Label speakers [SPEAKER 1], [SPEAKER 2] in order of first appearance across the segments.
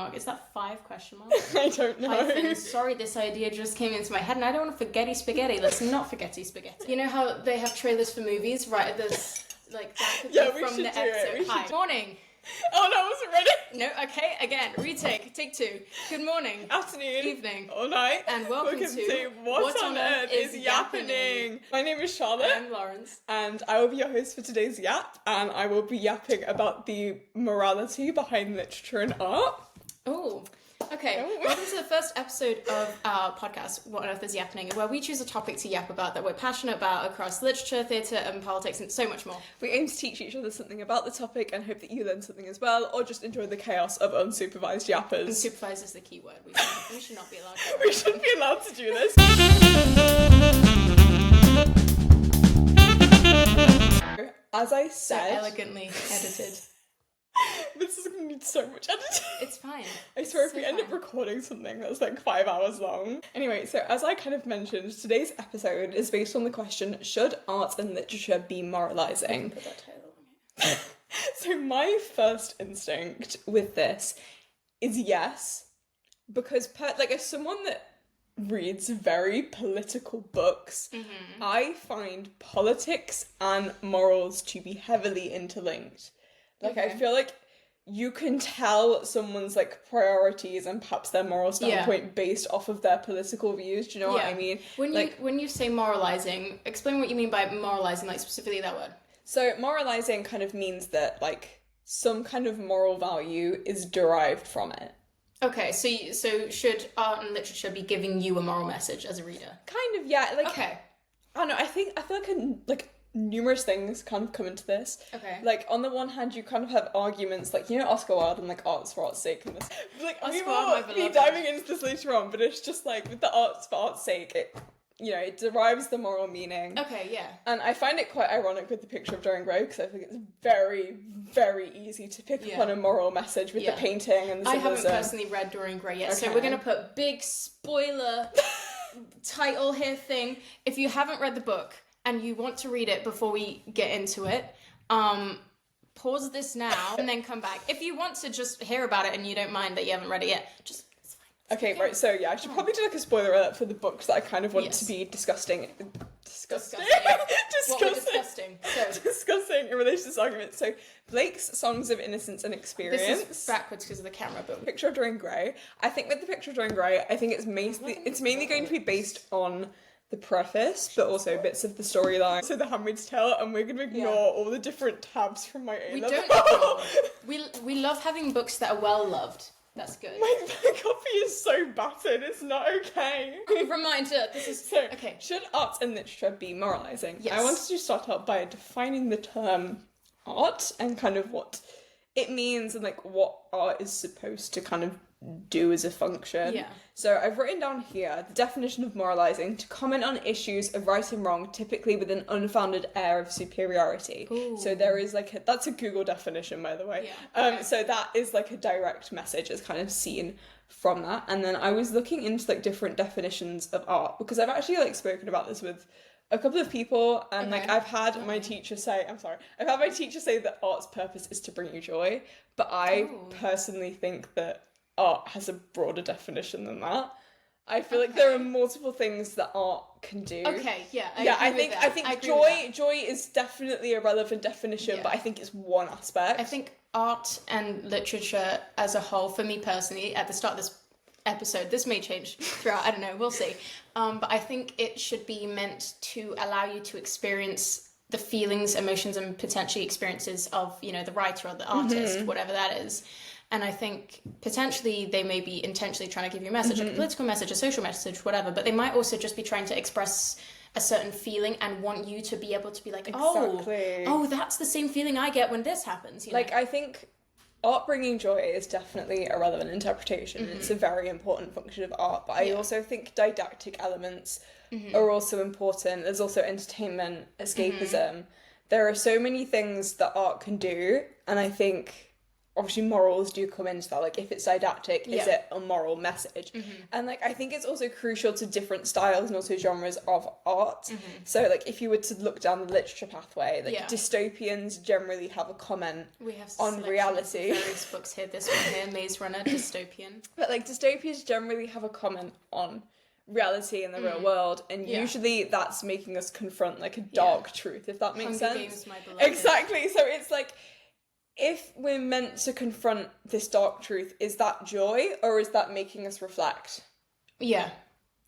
[SPEAKER 1] mark. Is that 5 question marks?
[SPEAKER 2] I don't know.
[SPEAKER 1] Hyphen. Sorry, this idea just came into my head and I don't want to forgetti spaghetti. Let's not forgetti spaghetti. You know how they have trailers for movies, right? There's like that could be from the episode. Hi. Morning.
[SPEAKER 2] Oh no, I wasn't ready.
[SPEAKER 1] No, okay, again, retake, take 2. Good morning.
[SPEAKER 2] Afternoon.
[SPEAKER 1] Evening.
[SPEAKER 2] All night.
[SPEAKER 1] And welcome to
[SPEAKER 2] What on Earth is Yappening? My name is Charlotte.
[SPEAKER 1] And I'm Lawrence.
[SPEAKER 2] And I will be your host for today's yap, and I will be yapping about the morality behind literature and art.
[SPEAKER 1] Oh, okay. Welcome to the first episode of our podcast, What on Earth is Yappening, where we choose a topic to yap about that we're passionate about across literature, theatre, and politics, and so much more.
[SPEAKER 2] We aim to teach each other something about the topic and hope that you learn something as well, or just enjoy the chaos of unsupervised yappers.
[SPEAKER 1] Unsupervised is the key word. We should not be allowed to.
[SPEAKER 2] We shouldn't be allowed to do this. As I said...
[SPEAKER 1] So elegantly edited.
[SPEAKER 2] This is going to need so much editing.
[SPEAKER 1] It's fine.
[SPEAKER 2] I swear if we end up recording something that's like 5 hours long. Anyway, so as I kind of mentioned, today's episode is based on the question, should art and literature be moralising?
[SPEAKER 1] Put that title on here.
[SPEAKER 2] So my first instinct with this is yes, because as someone that reads very political books, I find politics and morals to be heavily interlinked. I feel like you can tell someone's priorities and perhaps their moral standpoint based off of their political views. Do you know what I mean?
[SPEAKER 1] When you say moralising, explain what you mean by moralising, specifically that word.
[SPEAKER 2] So moralising kind of means that some kind of moral value is derived from it.
[SPEAKER 1] Okay, so should art and literature be giving you a moral message as a reader?
[SPEAKER 2] Kind of, yeah.
[SPEAKER 1] Okay.
[SPEAKER 2] I don't know. I feel like numerous things kind of come into this.
[SPEAKER 1] Okay.
[SPEAKER 2] On the one hand, you kind of have arguments Oscar Wilde and arts for art's sake and this. We will be diving into this later on, but it's just with the arts for art's sake, it derives the moral meaning.
[SPEAKER 1] Okay, yeah.
[SPEAKER 2] And I find it quite ironic with the picture of Dorian Gray because I think it's very, very easy to pick up on a moral message with the painting and the symbolism.
[SPEAKER 1] I haven't personally read Dorian Gray yet, so we're going to put big spoiler title here thing. If you haven't read the book and you want to read it before we get into it, pause this now and then come back. If you want to just hear about it and you don't mind that you haven't read it yet, it's fine.
[SPEAKER 2] Okay, right, so yeah, I should probably do a spoiler alert for the books that I kind of want to be discussing.
[SPEAKER 1] Disgusting
[SPEAKER 2] In relation to this argument. So, Blake's Songs of Innocence and Experience.
[SPEAKER 1] This is backwards because of the camera, but...
[SPEAKER 2] Picture of Dorian Gray. I think with the Picture of Dorian Gray, I think it's mainly going to be based on the preface, but also bits of the storyline. So The Handmaid's Tale, and we're going to ignore all the different tabs from my A-level.
[SPEAKER 1] We don't ignore. We love having books that are well loved. That's good.
[SPEAKER 2] My copy is so battered, it's not okay.
[SPEAKER 1] Reminder, this is...
[SPEAKER 2] So,
[SPEAKER 1] okay.
[SPEAKER 2] Should arts and literature be moralising?
[SPEAKER 1] Yes.
[SPEAKER 2] I wanted to start out by defining the term art and kind of what it means and what art is supposed to kind of do as a function.
[SPEAKER 1] Yeah.
[SPEAKER 2] So I've written down here the definition of moralising: to comment on issues of right and wrong, typically with an unfounded air of superiority.
[SPEAKER 1] Ooh.
[SPEAKER 2] So there is that's a Google definition, by the way.
[SPEAKER 1] Yeah. Okay.
[SPEAKER 2] So that is a direct message as kind of seen from that. And then I was looking into different definitions of art because I've actually spoken about this with a couple of people, and I've had my teacher say, that art's purpose is to bring you joy, but I personally think that art has a broader definition than that. I feel like there are multiple things that art can do.
[SPEAKER 1] Okay, yeah.
[SPEAKER 2] I think joy is definitely a relevant definition, but I think it's one aspect.
[SPEAKER 1] I think art and literature as a whole, for me personally, at the start of this episode, this may change throughout, I don't know, we'll see. But I think it should be meant to allow you to experience the feelings, emotions, and potentially experiences of, the writer or the artist, whatever that is. And I think potentially they may be intentionally trying to give you a message, like a political message, a social message, whatever, but they might also just be trying to express a certain feeling and want you to be able to be oh, that's the same feeling I get when this happens.
[SPEAKER 2] I think art bringing joy is definitely a relevant interpretation. It's a very important function of art, but I also think didactic elements are also important. There's also entertainment, escapism. There are so many things that art can do, and I think obviously morals do come into that, like if it's didactic, is
[SPEAKER 1] Yeah.
[SPEAKER 2] it a moral message? And like I think it's also crucial to different styles and also genres of art. So like if you were to look down the literature pathway, like
[SPEAKER 1] Yeah.
[SPEAKER 2] dystopians generally have a comment
[SPEAKER 1] We have
[SPEAKER 2] on
[SPEAKER 1] selection
[SPEAKER 2] reality.
[SPEAKER 1] of various books here. This one here, Maze Runner, dystopian.
[SPEAKER 2] But like dystopias generally have a comment on reality in the real world, and
[SPEAKER 1] Yeah.
[SPEAKER 2] usually that's making us confront like a dark truth, if that makes
[SPEAKER 1] Hunger
[SPEAKER 2] sense.
[SPEAKER 1] Games, my beloved.
[SPEAKER 2] Exactly. So it's like, if we're meant to confront this dark truth, is that joy or is that making us reflect?
[SPEAKER 1] Yeah.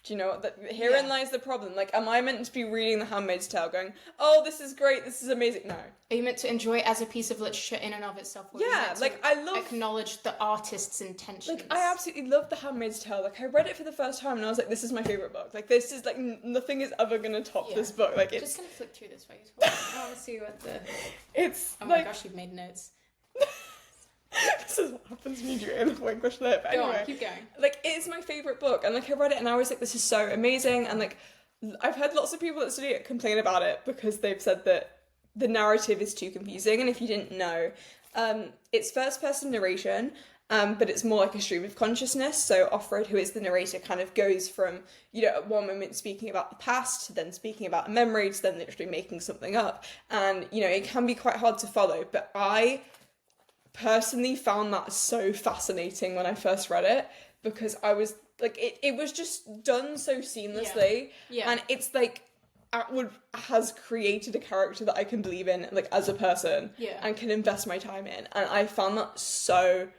[SPEAKER 2] Do you know what? Herein
[SPEAKER 1] Yeah.
[SPEAKER 2] lies the problem. Like, am I meant to be reading The Handmaid's Tale going, oh, this is great, this is amazing? No.
[SPEAKER 1] Are you meant to enjoy it as a piece of literature in and of itself? Or are you
[SPEAKER 2] Yeah,
[SPEAKER 1] meant to
[SPEAKER 2] like, I love...
[SPEAKER 1] acknowledge the artist's intentions.
[SPEAKER 2] Like, I absolutely love The Handmaid's Tale. Like, I read it for the first time and I was like, this is my favourite book. Like, this is, like, nothing is ever going to top
[SPEAKER 1] Yeah.
[SPEAKER 2] this book. Like,
[SPEAKER 1] I'm
[SPEAKER 2] it's...
[SPEAKER 1] just gonna flip through this while you talk. I want to see what the.
[SPEAKER 2] It's,
[SPEAKER 1] Oh my
[SPEAKER 2] like...
[SPEAKER 1] gosh, you've made notes.
[SPEAKER 2] This is what happens when you do it with English lit. But
[SPEAKER 1] Go
[SPEAKER 2] anyway,
[SPEAKER 1] on, keep going.
[SPEAKER 2] like, it's my favourite book, and like I read it and I was like, this is so amazing, and like I've heard lots of people that study it complain about it because they've said that the narrative is too confusing, and if you didn't know, it's first person narration, but it's more like a stream of consciousness. So Offred, who is the narrator, kind of goes from, you know, at one moment speaking about the past to then speaking about a memory to then literally making something up, and you know, it can be quite hard to follow, but I personally found that so fascinating when I first read it, because I was like, it was just done so seamlessly.
[SPEAKER 1] Yeah.
[SPEAKER 2] And it's like Atwood has created a character that I can believe in, like, as a person.
[SPEAKER 1] Yeah.
[SPEAKER 2] And can invest my time in, and I found that so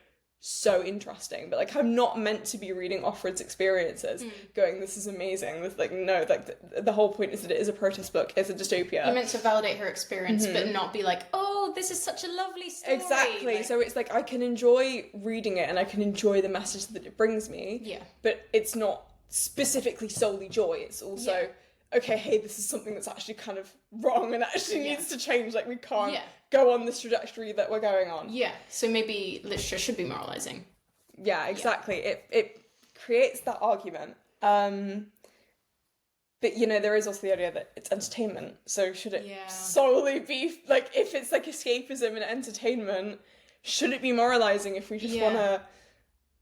[SPEAKER 2] interesting. But like, I'm not meant to be reading Offred's experiences going, this is amazing. This, like, no, like the whole point is that it is a protest book, it's a dystopia.
[SPEAKER 1] You're meant to validate her experience, but not be like, oh, this is such a lovely story.
[SPEAKER 2] Exactly.
[SPEAKER 1] Like,
[SPEAKER 2] So it's like, I can enjoy reading it and I can enjoy the message that it brings me.
[SPEAKER 1] Yeah.
[SPEAKER 2] But it's not specifically solely joy. It's also, okay, hey, this is something that's actually kind of wrong and actually needs to change. Like, we can't go on this trajectory that we're going on.
[SPEAKER 1] Yeah. So maybe literature should be moralizing.
[SPEAKER 2] Yeah, exactly. It creates that argument. But, you know, there is also the idea that it's entertainment. So should it solely be, like, if it's, like, escapism and entertainment, should it be moralising if we just want to,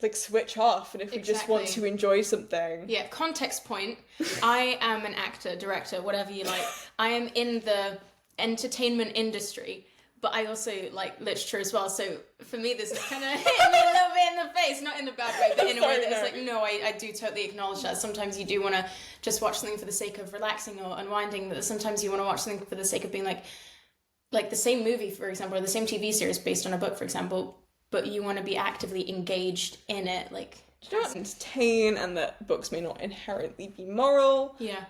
[SPEAKER 2] like, switch off and if we just want to enjoy something?
[SPEAKER 1] Yeah, context point. I am an actor, director, whatever you like. I am in the entertainment industry, but I also like literature as well. So for me, this is kind of hitting me a little bit in the face, not in a bad way, but in a way that it's like, no, I do totally acknowledge that. Sometimes you do want to just watch something for the sake of relaxing or unwinding, but sometimes you want to watch something for the sake of being like the same movie, for example, or the same TV series based on a book, for example, but you want to be actively engaged in it, like...
[SPEAKER 2] Do you know, entertain, and that books may not inherently be moral.
[SPEAKER 1] Yeah.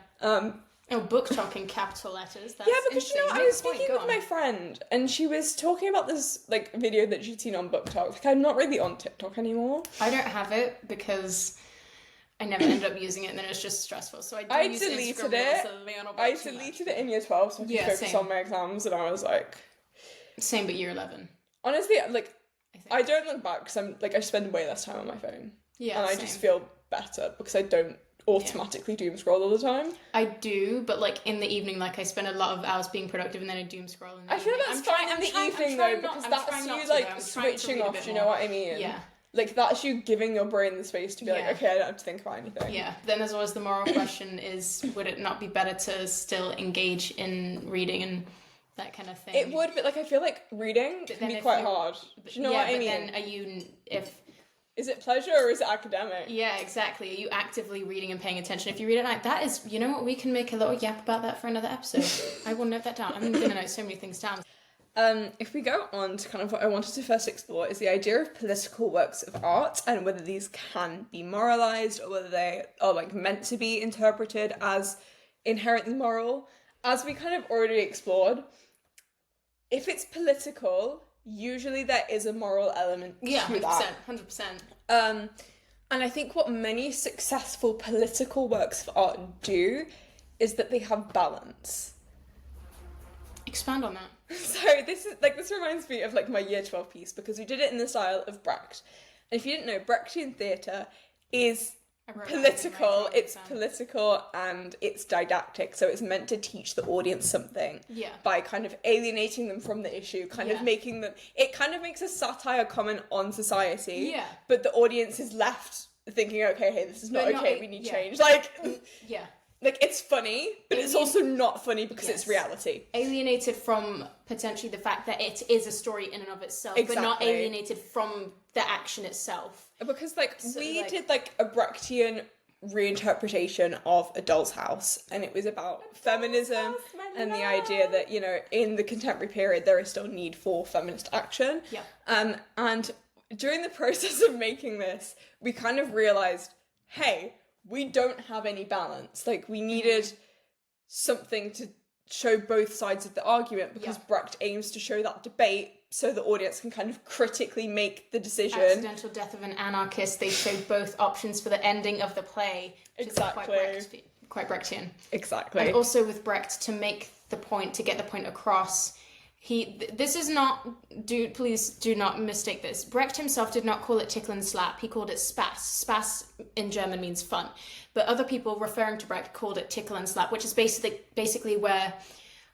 [SPEAKER 1] Oh, book talk in capital letters. That's
[SPEAKER 2] Because, you know, I was speaking with my friend, and she was talking about this, like, video that she'd seen on Book Talk. Like, I'm not really on TikTok anymore.
[SPEAKER 1] I don't have it because I never end up using it, and then it's just stressful. So I use
[SPEAKER 2] deleted
[SPEAKER 1] Instagram
[SPEAKER 2] it.
[SPEAKER 1] Reels, so
[SPEAKER 2] I deleted it in year 12 so I could focus
[SPEAKER 1] same.
[SPEAKER 2] on my exams, and I was like...
[SPEAKER 1] Same, but year 11.
[SPEAKER 2] Honestly, like, I don't look back because I'm, like, I spend way less time on my phone.
[SPEAKER 1] Yeah,
[SPEAKER 2] and I just feel better because I don't automatically doom scroll all the time.
[SPEAKER 1] I do, but like in the evening, like I spend a lot of hours being productive and then I doom scroll.
[SPEAKER 2] I feel that's fine in the evening though, because that's you like switching off, do you know what I mean?
[SPEAKER 1] Yeah.
[SPEAKER 2] Like, that's you giving your brain the space to be like, okay, I don't have to think about anything.
[SPEAKER 1] Yeah. Then there's always the moral question is, would it not be better to still engage in reading and that kind of thing?
[SPEAKER 2] It would, but like, I feel like reading can be quite hard. Do you know what I mean?
[SPEAKER 1] Then are you,
[SPEAKER 2] is it pleasure or is it academic?
[SPEAKER 1] Yeah, exactly. Are you actively reading and paying attention? If you read it like that is, you know what, we can make a little yap about that for another episode. I will note that down. I'm going to note so many things down.
[SPEAKER 2] If we go on to kind of what I wanted to first explore is the idea of political works of art and whether these can be moralized or whether they are like meant to be interpreted as inherently moral. As we kind of already explored, if it's political, usually there is a moral element to that.
[SPEAKER 1] 100%.
[SPEAKER 2] And I think what many successful political works of art do is that they have balance.
[SPEAKER 1] Expand on that.
[SPEAKER 2] So this reminds me of like my year 12 piece because we did it in the style of Brecht. And if you didn't know, Brechtian theatre is
[SPEAKER 1] I wrote that
[SPEAKER 2] political.
[SPEAKER 1] in my
[SPEAKER 2] It's political and it's didactic. So it's meant to teach the audience something.
[SPEAKER 1] Yeah.
[SPEAKER 2] By kind of alienating them from the issue, kind of making them. It kind of makes a satire comment on society.
[SPEAKER 1] Yeah.
[SPEAKER 2] But the audience is left thinking, okay, hey, this is not okay. We need change.
[SPEAKER 1] Yeah.
[SPEAKER 2] Like, it's funny, but it's also not funny because it's reality.
[SPEAKER 1] Alienated from potentially the fact that it is a story in and of itself, but not alienated from the action itself.
[SPEAKER 2] Because, we did, a Brechtian reinterpretation of A Doll's House, and it was about feminism and the idea that, in the contemporary period, there is still need for feminist action.
[SPEAKER 1] Yeah.
[SPEAKER 2] And during the process of making this, we kind of realised, hey, we don't have any balance. We needed something to show both sides of the argument because Brecht aims to show that debate so the audience can kind of critically make the decision.
[SPEAKER 1] Accidental Death of an Anarchist, they showed both options for the ending of the play.
[SPEAKER 2] Exactly.
[SPEAKER 1] Quite Brechtian.
[SPEAKER 2] Exactly.
[SPEAKER 1] And also with Brecht, to get the point across, this is not, please do not mistake this. Brecht himself did not call it tickle and slap. He called it Spaß. Spaß in German means fun. But other people referring to Brecht called it tickle and slap, which is basically where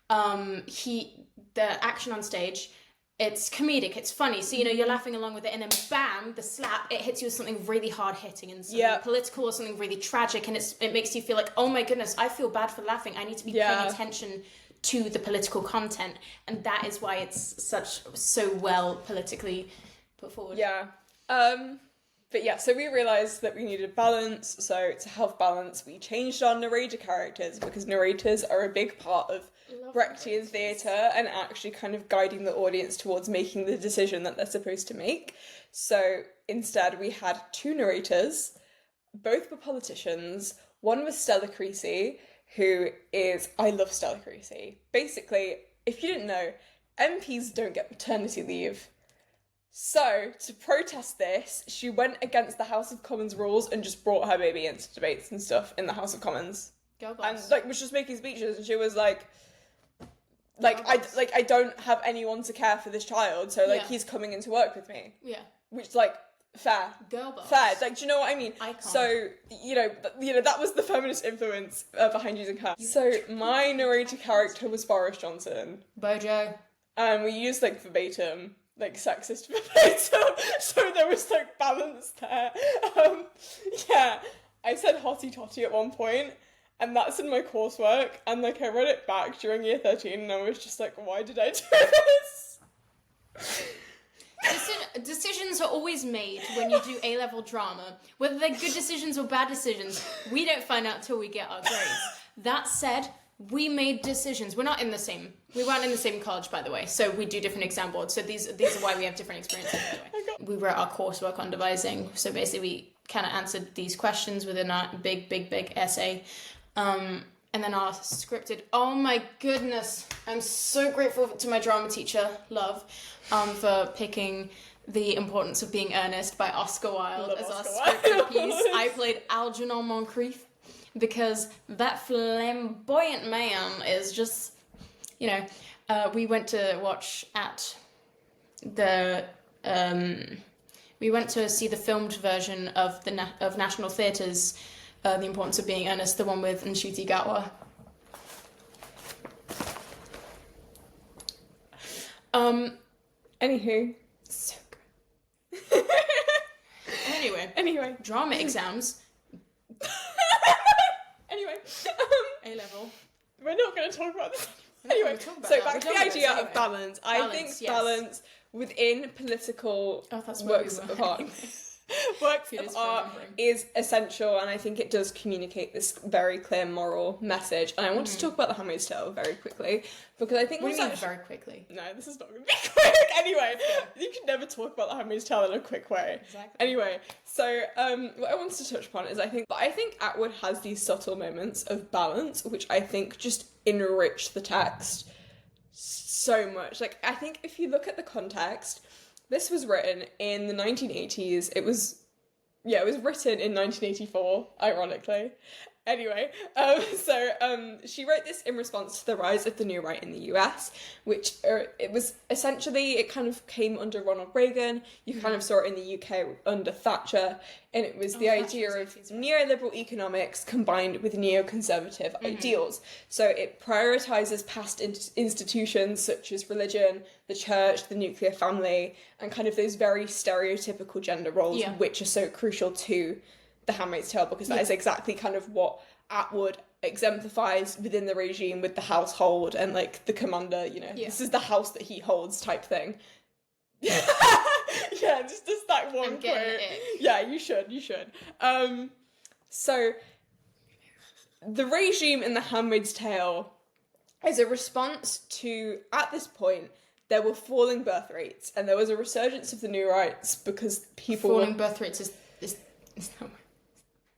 [SPEAKER 1] the action on stage, it's comedic, it's funny. So, you're laughing along with it, and then bam, the slap, it hits you with something really hard hitting and something political or something really tragic, and it makes you feel like, oh my goodness, I feel bad for laughing. I need to be paying attention to the political content, and that is why it's so well politically put forward.
[SPEAKER 2] Yeah. But yeah, so we realised that we needed balance, so to have balance, we changed our narrator characters, because narrators are a big part of Brechtian theatre and actually kind of guiding the audience towards making the decision that they're supposed to make. So instead we had two narrators, both were politicians. One was Stella Creasy, I love Stella Creasy. Basically, if you didn't know, MPs don't get maternity leave. So, to protest this, she went against the House of Commons rules and just brought her baby into debates and stuff in the House of Commons.
[SPEAKER 1] Girl boss.
[SPEAKER 2] And, was just making speeches, and she was I don't have anyone to care for this child, so, he's coming in to work with me.
[SPEAKER 1] Yeah.
[SPEAKER 2] Which, fair.
[SPEAKER 1] Girl boss.
[SPEAKER 2] Fair. Do you know what I mean?
[SPEAKER 1] Icon.
[SPEAKER 2] So, that was the feminist influence behind using her. So, my narrator character was Boris Johnson.
[SPEAKER 1] Bojo.
[SPEAKER 2] And we used, verbatim, sexist verbatim, so there was, balance there. I said hotty totty at one point, and that's in my coursework, and, I read it back during year 13, and I was just why did I do this?
[SPEAKER 1] Decisions are always made when you do A-level drama. Whether they're good decisions or bad decisions, we don't find out till we get our grades. That said, we made decisions. We weren't in the same college, by the way, so we do different exam boards. So these are why we have different experiences, by the way. We wrote our coursework on devising, so basically we kind of answered these questions within our big essay. And then our scripted, oh my goodness, I'm so grateful to my drama teacher, Love, for picking The Importance of Being Earnest by Oscar Wilde as our scripted piece. I played Algernon Moncrief because that flamboyant man is just, we went to watch at the, we went to see the filmed version of of National Theatre's The Importance of Being Earnest, the one with Nshuti Gatwa.
[SPEAKER 2] Anywho.
[SPEAKER 1] So good. Anyway. Drama exams.
[SPEAKER 2] Anyway.
[SPEAKER 1] A-level.
[SPEAKER 2] We're not going to talk about this. Anyway, so back to the idea of balance. I think balance within political works of art. Works of art is essential, and I think it does communicate this very clear moral message. And I want to talk about The Handmaid's Tale very quickly, because I think
[SPEAKER 1] very quickly?
[SPEAKER 2] No, this is not going to be quick. Anyway, you can never talk about The Handmaid's Tale in a quick way.
[SPEAKER 1] Exactly.
[SPEAKER 2] Anyway, so what I wanted to touch upon is I think Atwood has these subtle moments of balance, which I think just enrich the text so much. I think if you look at the context, this was written in the 1980s. It was written in 1984, ironically. Anyway, she wrote this in response to the rise of the new right in the US, which it was essentially, it kind of came under Ronald Reagan. You kind of saw it in the UK under Thatcher, and it was the idea of neoliberal economics combined with neoconservative ideals. So it prioritizes past institutions such as religion, the church, the nuclear family, and kind of those very stereotypical gender roles, which are so crucial to The Handmaid's Tale, because that is exactly kind of what Atwood exemplifies within the regime with the household and like the commander, you know, this is the house that he holds type thing. Yeah, just that one quote. Yeah, you should. So the regime in The Handmaid's Tale is a response to, at this point, there were falling birth rates and there was a resurgence of the new rights because people
[SPEAKER 1] falling birth rates is not...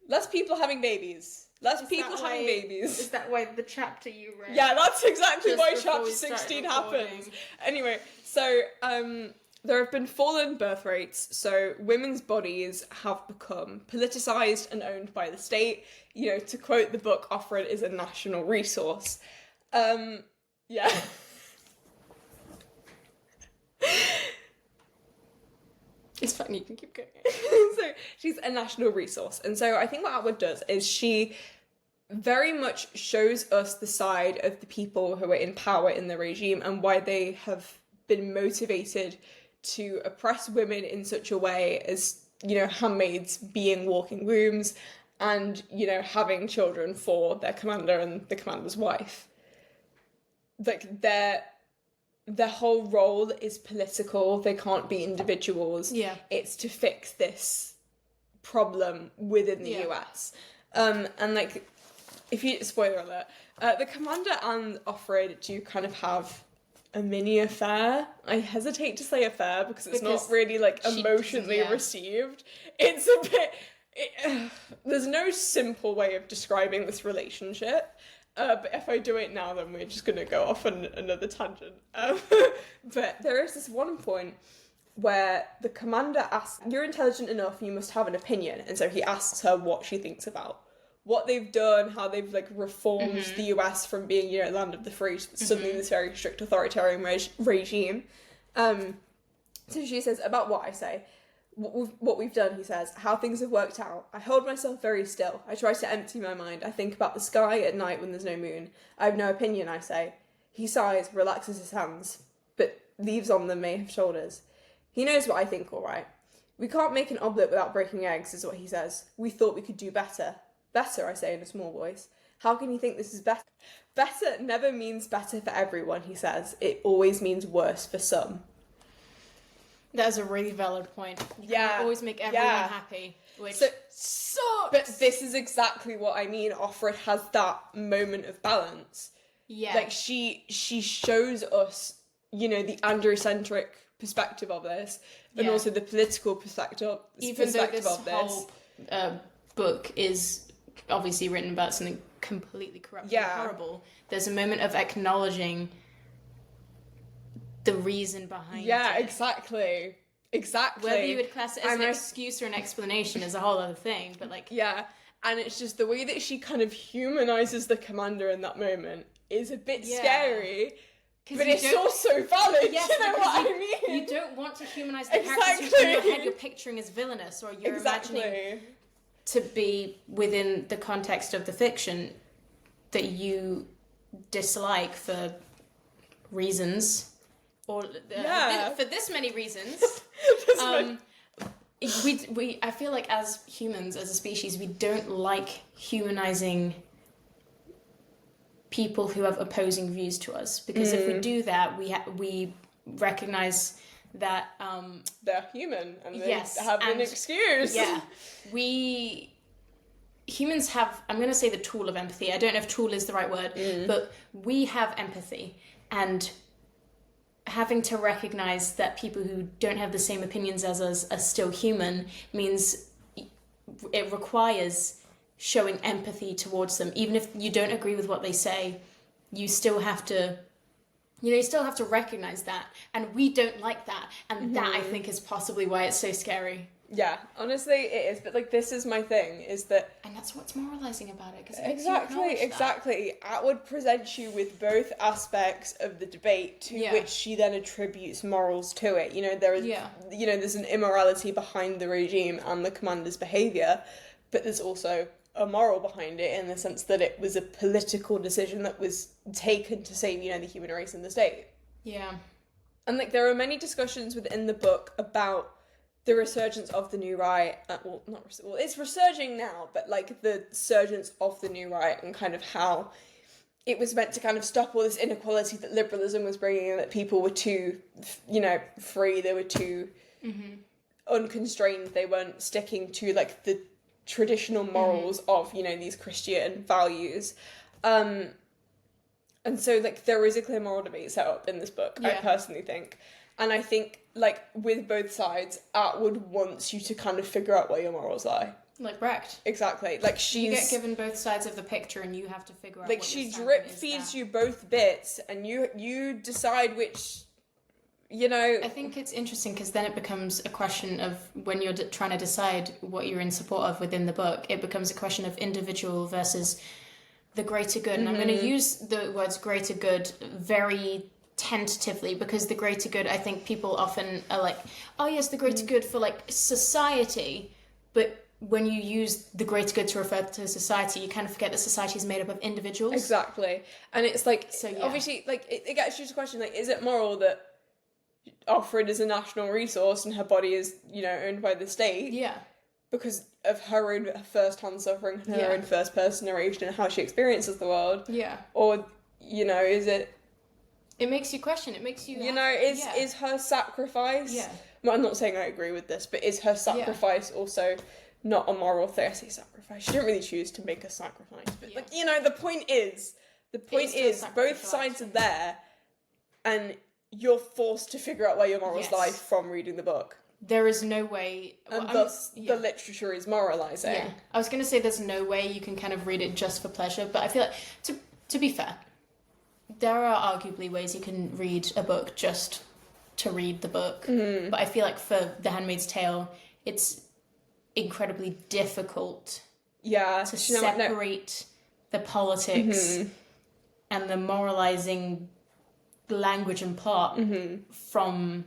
[SPEAKER 2] Less people having babies. Is
[SPEAKER 1] that why the chapter you read?
[SPEAKER 2] Yeah, that's exactly why chapter 16 happens. Anyway, so there have been fallen birth rates, so women's bodies have become politicised and owned by the state. You know, to quote the book, Offred is a national resource. Yeah.
[SPEAKER 1] It's fine, you can keep going.
[SPEAKER 2] So she's a national resource. And so I think what Atwood does is she very much shows us the side of the people who are in power in the regime and why they have been motivated to oppress women in such a way as, you know, handmaids being walking wombs and, you know, having children for their commander and the commander's wife. Like, their whole role is political. They can't be individuals.
[SPEAKER 1] Yeah.
[SPEAKER 2] It's to fix this problem within the US. And like, if you, spoiler alert, the commander and Offred do kind of have a mini affair. I hesitate to say affair because it's not really like emotionally received. It's a bit, there's no simple way of describing this relationship. But if I do it now, then we're just going to go off on another tangent. But there is this one point where the commander asks, you're intelligent enough, you must have an opinion. And so he asks her what she thinks about what they've done, how they've like reformed the US from being, you know, land of the free to suddenly this very strict authoritarian regime. So she says, about what I say. What we've done, he says, how things have worked out. I hold myself very still. I try to empty my mind. I think about the sky at night when there's no moon. I have no opinion, I say. He sighs, relaxes his hands, but leaves on them may have shoulders. He knows what I think, all right. We can't make an omelette without breaking eggs, is what he says. We thought we could do better. Better, I say in a small voice. How can you think this is better? Better never means better for everyone, he says. It always means worse for some.
[SPEAKER 1] That is a really valid point. You can't always make everyone happy. Which sucks.
[SPEAKER 2] But this is exactly what I mean. Offred has that moment of balance.
[SPEAKER 1] Yeah.
[SPEAKER 2] Like, she shows us, you know, the androcentric perspective of this, and also the political perspective
[SPEAKER 1] Even though this
[SPEAKER 2] of this.
[SPEAKER 1] whole book is obviously written about something completely corrupt and horrible, there's a moment of acknowledging the reason behind it.
[SPEAKER 2] Yeah, exactly.
[SPEAKER 1] Whether you would class it as an excuse or an explanation is a whole other thing, but like...
[SPEAKER 2] Yeah, and it's just the way that she kind of humanizes the commander in that moment is a bit scary, but it's also valid,
[SPEAKER 1] yes,
[SPEAKER 2] you know what I mean?
[SPEAKER 1] You don't want to humanize the characters who in your head you're picturing as villainous, or you're imagining to be within the context of the fiction that you dislike for reasons... Or for this many reasons, we I feel like as humans, as a species, we don't like humanizing people who have opposing views to us, because if we do that, we recognize that
[SPEAKER 2] they're human and they have an excuse.
[SPEAKER 1] Yeah, humans have. I'm going to say the tool of empathy. I don't know if tool is the right word, but we have empathy, and having to recognize that people who don't have the same opinions as us are still human means it requires showing empathy towards them. Even if you don't agree with what they say, you still have to, recognize that. And we don't like that. And that, I think, is possibly why it's so scary.
[SPEAKER 2] Yeah, honestly, it is. But like, this is my thing: is that
[SPEAKER 1] And that's what's moralizing about it. Cause
[SPEAKER 2] exactly. Atwood presents you with both aspects of the debate, to which she then attributes morals to it. You know, there is, there's an immorality behind the regime and the commander's behavior, but there's also a moral behind it in the sense that it was a political decision that was taken to save, the human race and the state.
[SPEAKER 1] Yeah.
[SPEAKER 2] And like, there are many discussions within the book about the resurgence of the new right. It's resurging now, but like the surgence of the new right and kind of how it was meant to kind of stop all this inequality that liberalism was bringing, and that people were too, free. They were too unconstrained. They weren't sticking to like the traditional morals of, these Christian values. And so like there is a clear moral debate set up in this book, I personally think. And I think, like, with both sides, Atwood wants you to kind of figure out where your morals lie.
[SPEAKER 1] Like Brecht.
[SPEAKER 2] Exactly. Like,
[SPEAKER 1] You get given both sides of the picture and you have to figure out
[SPEAKER 2] like,
[SPEAKER 1] what
[SPEAKER 2] she
[SPEAKER 1] your
[SPEAKER 2] drip feeds you both bits, and you decide which,
[SPEAKER 1] I think it's interesting because then it becomes a question of, when you're trying to decide what you're in support of within the book, it becomes a question of individual versus the greater good. And I'm going to use the words greater good very tentatively, because the greater good, I think people often are like, oh yes, the greater good for like society, but when you use the greater good to refer to society, you kind of forget that society is made up of individuals.
[SPEAKER 2] Exactly. And it's like, obviously, like, it gets you to question, like, is it moral that Offred is a national resource and her body is, owned by the state?
[SPEAKER 1] Yeah.
[SPEAKER 2] Because of her own first-hand suffering and her own first-person narration and how she experiences the world?
[SPEAKER 1] Yeah.
[SPEAKER 2] Or, is it...
[SPEAKER 1] It makes you question. It makes you...
[SPEAKER 2] Is her sacrifice...
[SPEAKER 1] Yeah.
[SPEAKER 2] Well, I'm not saying I agree with this, but is her sacrifice also not a moral thing? I say sacrifice. She didn't really choose to make a sacrifice. But, the point is... both sides are there, and you're forced to figure out where your morals lie from reading the book.
[SPEAKER 1] There is no way...
[SPEAKER 2] And thus, the literature is moralising.
[SPEAKER 1] Yeah. I was going to say there's no way you can kind of read it just for pleasure, but I feel like, to be fair, there are arguably ways you can read a book just to read the book. But I feel like for The Handmaid's Tale, it's incredibly difficult to separate the politics and the moralising language and plot from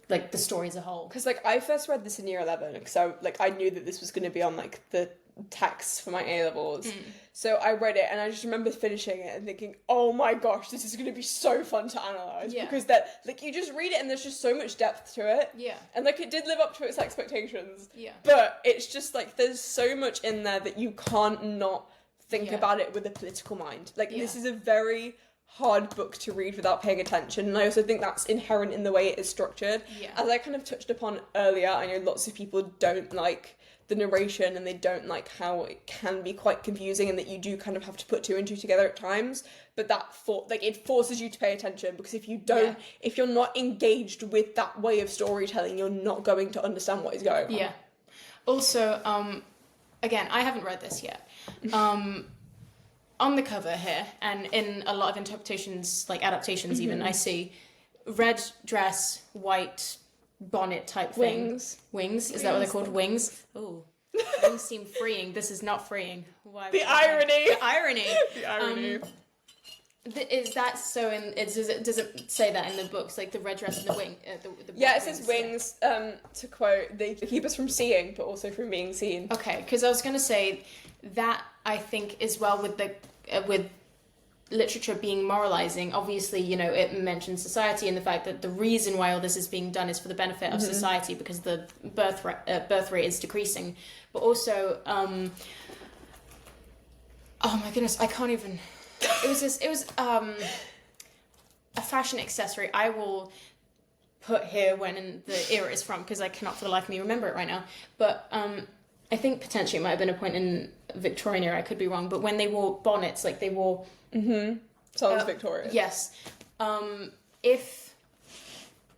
[SPEAKER 1] like the story as a whole.
[SPEAKER 2] Because like I first read this in year 11, so like I knew that this was going to be on like the text for my A-levels. So I read it and I just remember finishing it and thinking, oh my gosh, this is going to be so fun to analyse. Because that, like, you just read it and there's just so much depth to it. And like it did live up to its expectations. But it's just like there's so much in there that you can't not think about it with a political mind. Like this is a very hard book to read without paying attention, and I also think that's inherent in the way it is structured. As I kind of touched upon earlier, I know lots of people don't like the narration and they don't like how it can be quite confusing and that you do kind of have to put two and two together at times, but that it forces you to pay attention, because if you don't, if you're not engaged with that way of storytelling, you're not going to understand what is going on.
[SPEAKER 1] Also, again, I haven't read this yet. On the cover here, and in a lot of interpretations, like adaptations even, I see red dress, white bonnet type thing. Wings? Is that what they're called? Wings? Ooh. Wings seem freeing. This is not freeing. Why?
[SPEAKER 2] The irony!
[SPEAKER 1] The irony!
[SPEAKER 2] The irony.
[SPEAKER 1] Is that so does it say that in the books, like the red dress and the wing?
[SPEAKER 2] It says wings, to quote, they keep us from seeing, but also from being seen.
[SPEAKER 1] Okay, because I was going to say that I think as well with literature being moralizing, obviously, it mentions society and the fact that the reason why all this is being done is for the benefit of society, because the birth rate is decreasing. But also, oh my goodness, I can't even... It was a fashion accessory. I will put here when the era is from, because I cannot for the life of me remember it right now. But I think potentially it might have been a point in Victorian era, I could be wrong, but when they wore bonnets, like they wore...
[SPEAKER 2] So it was Victoria.
[SPEAKER 1] Yes. If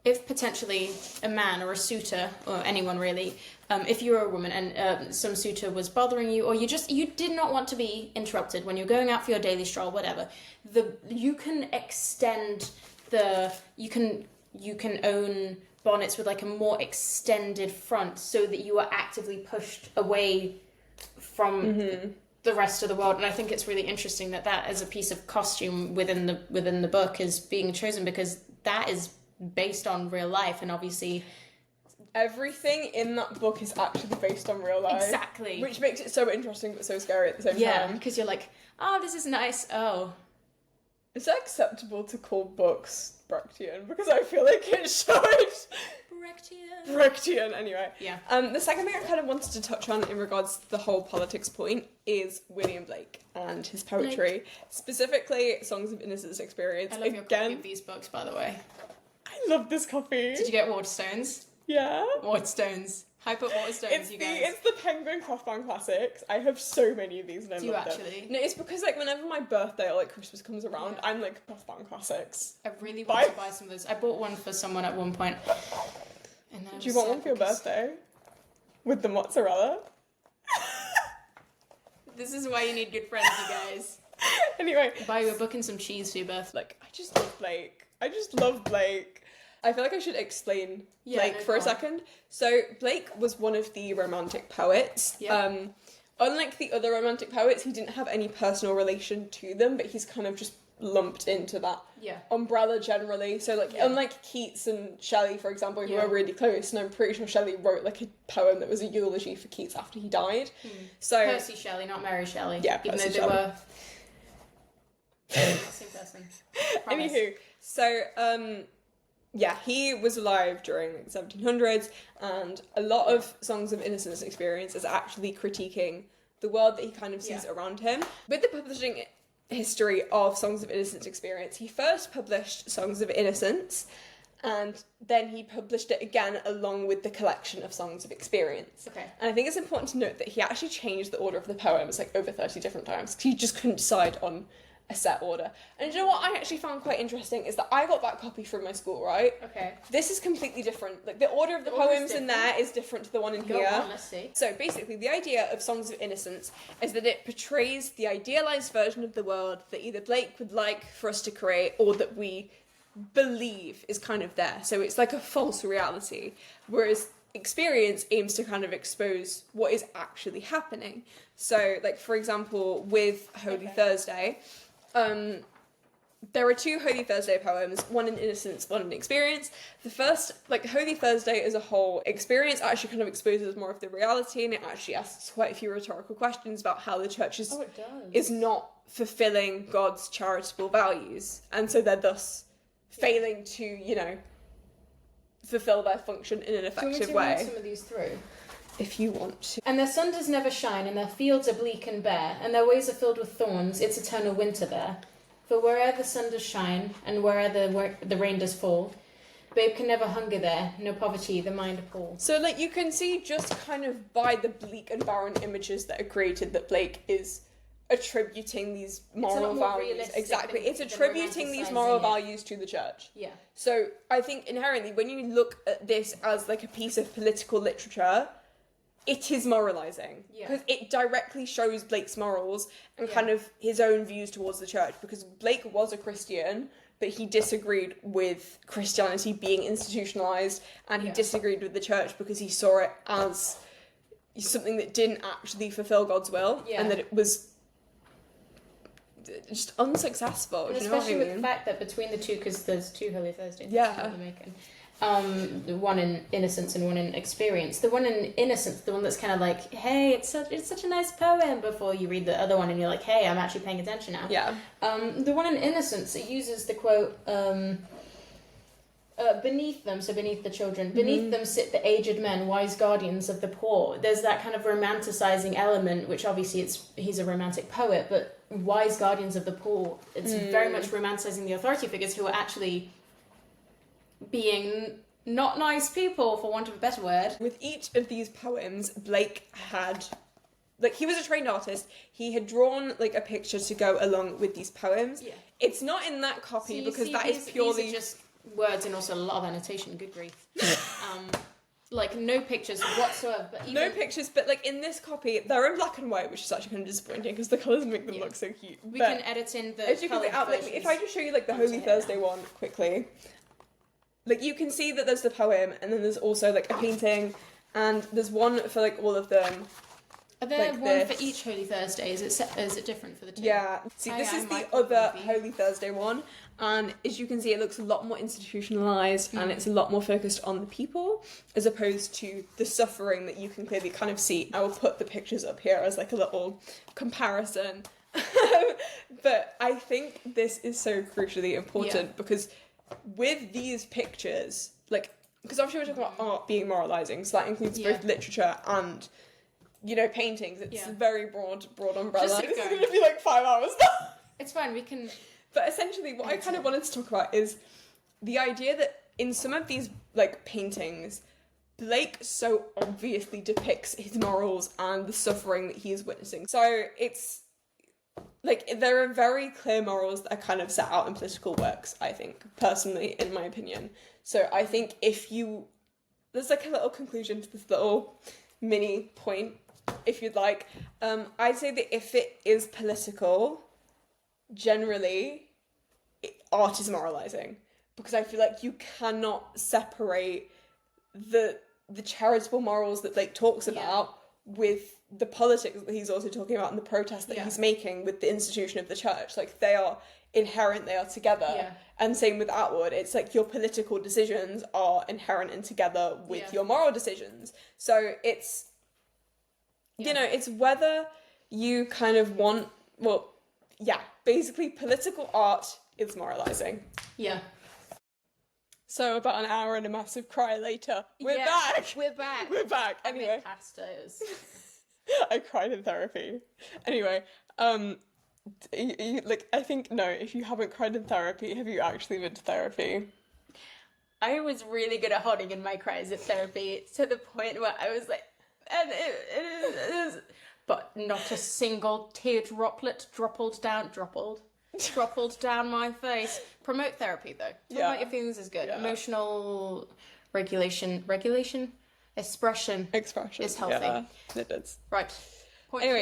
[SPEAKER 1] potentially a man or a suitor, or anyone really, if you were a woman and some suitor was bothering you, or you did not want to be interrupted when you're going out for your daily stroll, whatever, you can extend you can own bonnets with like a more extended front so that you are actively pushed away from the rest of the world. And I think it's really interesting that as a piece of costume within the book is being chosen, because that is based on real life, and obviously
[SPEAKER 2] everything in that book is actually based on real life.
[SPEAKER 1] Exactly.
[SPEAKER 2] Which makes it so interesting but so scary at the same time.
[SPEAKER 1] Yeah, because you're like, oh, this is nice. Oh.
[SPEAKER 2] Is it acceptable to call books Brechtian? Because I feel like it should. Brechtian, anyway.
[SPEAKER 1] Yeah.
[SPEAKER 2] The second thing I kind of wanted to touch on in regards to the whole politics point is William Blake and his poetry. Specifically, Songs of Innocence Experience.
[SPEAKER 1] I love your copy of these books, by the way.
[SPEAKER 2] I love this copy.
[SPEAKER 1] Did you get Waterstones?
[SPEAKER 2] Yeah.
[SPEAKER 1] Waterstones. Hype up Waterstones, you guys.
[SPEAKER 2] It's the Penguin Clothbound Classics. I have so many of these and I love them.
[SPEAKER 1] Do you actually?
[SPEAKER 2] No, it's because like whenever my birthday or like Christmas comes around, I'm like Clothbound Classics.
[SPEAKER 1] I really want to buy some of those. I bought one for someone at one point. And then
[SPEAKER 2] Do you want one for your birthday? With the mozzarella?
[SPEAKER 1] This is why you need good friends, you guys.
[SPEAKER 2] Anyway.
[SPEAKER 1] Buy you a book and some cheese for your birthday.
[SPEAKER 2] Like, I just love Blake. I feel like I should explain Blake for a second. So Blake was one of the Romantic poets.
[SPEAKER 1] Yeah.
[SPEAKER 2] Unlike the other Romantic poets, he didn't have any personal relation to them, but he's kind of just lumped into that umbrella generally. So like unlike Keats and Shelley, for example, who are really close, and I'm pretty sure Shelley wrote like a poem that was a eulogy for Keats after he died. So
[SPEAKER 1] Percy Shelley, not Mary Shelley.
[SPEAKER 2] Yeah,
[SPEAKER 1] even
[SPEAKER 2] Percy
[SPEAKER 1] though
[SPEAKER 2] Shelley.
[SPEAKER 1] they were same person. Promise.
[SPEAKER 2] Anywho, so he was alive during the 1700s, and a lot of Songs of Innocence Experience is actually critiquing the world that he kind of sees around him. With the publishing history of Songs of Innocence Experience, he first published Songs of Innocence, and then he published it again along with the collection of Songs of Experience.
[SPEAKER 1] Okay.
[SPEAKER 2] And I think it's important to note that he actually changed the order of the poems like over 30 different times. He just couldn't decide on a set order. And you know what I actually found quite interesting is that I got that copy from my school, right?
[SPEAKER 1] Okay.
[SPEAKER 2] This is completely different. Like, the order of the poems in there is different to the one in
[SPEAKER 1] Go
[SPEAKER 2] here.
[SPEAKER 1] on, let's see.
[SPEAKER 2] So basically, the idea of Songs of Innocence is that it portrays the idealised version of the world that either Blake would like for us to create or that we believe is kind of there. So it's like a false reality. Whereas Experience aims to kind of expose what is actually happening. So, like, for example, with Holy Thursday, there are two Holy Thursday poems, one in Innocence, one in Experience. The first, like, Holy Thursday as a whole, Experience actually kind of exposes more of the reality, and it actually asks quite a few rhetorical questions about how the church is not fulfilling God's charitable values, and so they're thus failing to, you know, fulfill their function in an effective way.
[SPEAKER 1] Read some of these through?
[SPEAKER 2] If you want to.
[SPEAKER 1] And their sun does never shine, and their fields are bleak and bare, and their ways are filled with thorns, it's eternal winter there. For where'er the sun does shine, and where'er the rain does fall, babe can never hunger there, no poverty the mind appall.
[SPEAKER 2] So, like, you can see just kind of by the bleak and barren images that are created that Blake is attributing these moral values. Exactly. It's attributing these moral values to the church.
[SPEAKER 1] Yeah.
[SPEAKER 2] So, I think inherently, when you look at this as, like, a piece of political literature, it is moralising. Because it directly shows Blake's morals and kind of his own views towards the church. Because Blake was a Christian, but he disagreed with Christianity being institutionalised, and he disagreed with the church because he saw it as something that didn't actually fulfil God's will, and that it was just unsuccessful.
[SPEAKER 1] And
[SPEAKER 2] do you know what I
[SPEAKER 1] especially
[SPEAKER 2] mean?
[SPEAKER 1] with the fact that between the two, because there's two Holy Thursdays.
[SPEAKER 2] Yeah.
[SPEAKER 1] The one in Innocence and one in Experience. The one in Innocence, the one that's kind of like, hey, it's such a nice poem, before you read the other one and you're like, hey, I'm actually paying attention now.
[SPEAKER 2] Yeah.
[SPEAKER 1] The one in Innocence, it uses the quote, beneath them, so beneath the children, beneath them sit the aged men, wise guardians of the poor. There's that kind of romanticizing element, which obviously he's a romantic poet, but wise guardians of the poor, it's very much romanticizing the authority figures who are actually being not nice people, for want of a better word.
[SPEAKER 2] With each of these poems, Blake had, like, he was a trained artist. He had drawn, like, a picture to go along with these poems. Yeah. It's not in that copy because that is purely...
[SPEAKER 1] These are just words and also a lot of annotation, good grief. Like, no pictures whatsoever. But even...
[SPEAKER 2] No pictures, but, like, in this copy, they're in black and white, which is actually kind of disappointing because the colours make them look so cute.
[SPEAKER 1] We can edit in the
[SPEAKER 2] as you can see, like, if I just show you, like, the Holy Thursday one quickly... like, you can see that there's the poem, and then there's also, like, a painting, and there's one for, like, all of them.
[SPEAKER 1] Are there
[SPEAKER 2] like
[SPEAKER 1] one
[SPEAKER 2] this.
[SPEAKER 1] for each Holy Thursday? Is it different for the two?
[SPEAKER 2] Yeah. See, this is the other Holy Thursday one, and as you can see, it looks a lot more institutionalized, and it's a lot more focused on the people, as opposed to the suffering that you can clearly kind of see. I will put the pictures up here as, like, a little comparison. But I think this is so crucially important because with these pictures, like, because obviously we're talking about art being moralizing, so that includes both literature and, you know, paintings. It's a very broad umbrella.
[SPEAKER 1] Just
[SPEAKER 2] This is going to be like 5 hours now.
[SPEAKER 1] It's fine, we can...
[SPEAKER 2] But essentially what I kind of wanted to talk about is the idea that in some of these, like, paintings, Blake so obviously depicts his morals and the suffering that he is witnessing. So it's, like, there are very clear morals that are kind of set out in political works, I think, personally, in my opinion. So I think there's, like, a little conclusion to this little mini point, if you'd like. I'd say that if it is political, generally, art is moralizing. Because I feel like you cannot separate the charitable morals that Blake talks about with the politics that he's also talking about and the protest that he's making with the institution of the church. Like, they are inherent, they are together. Yeah. And same with Atwood. It's like your political decisions are inherent and together with your moral decisions. So it's, you know, it's whether you kind of want, basically political art is moralizing.
[SPEAKER 1] Yeah.
[SPEAKER 2] So about an hour and a massive cry later, we're back!
[SPEAKER 1] We're back!
[SPEAKER 2] We're back! Anyway. I cried in therapy. Anyway, like, I think, no, if you haven't cried in therapy, have you actually been to therapy?
[SPEAKER 1] I was really good at holding in my cries at therapy to the point where I was like, and it is, but not a single teardroplet droppled down my face. Promote therapy though. Talk about your feelings is good. Emotional regulation, expression is healthy.
[SPEAKER 2] Yeah, it is.
[SPEAKER 1] Right.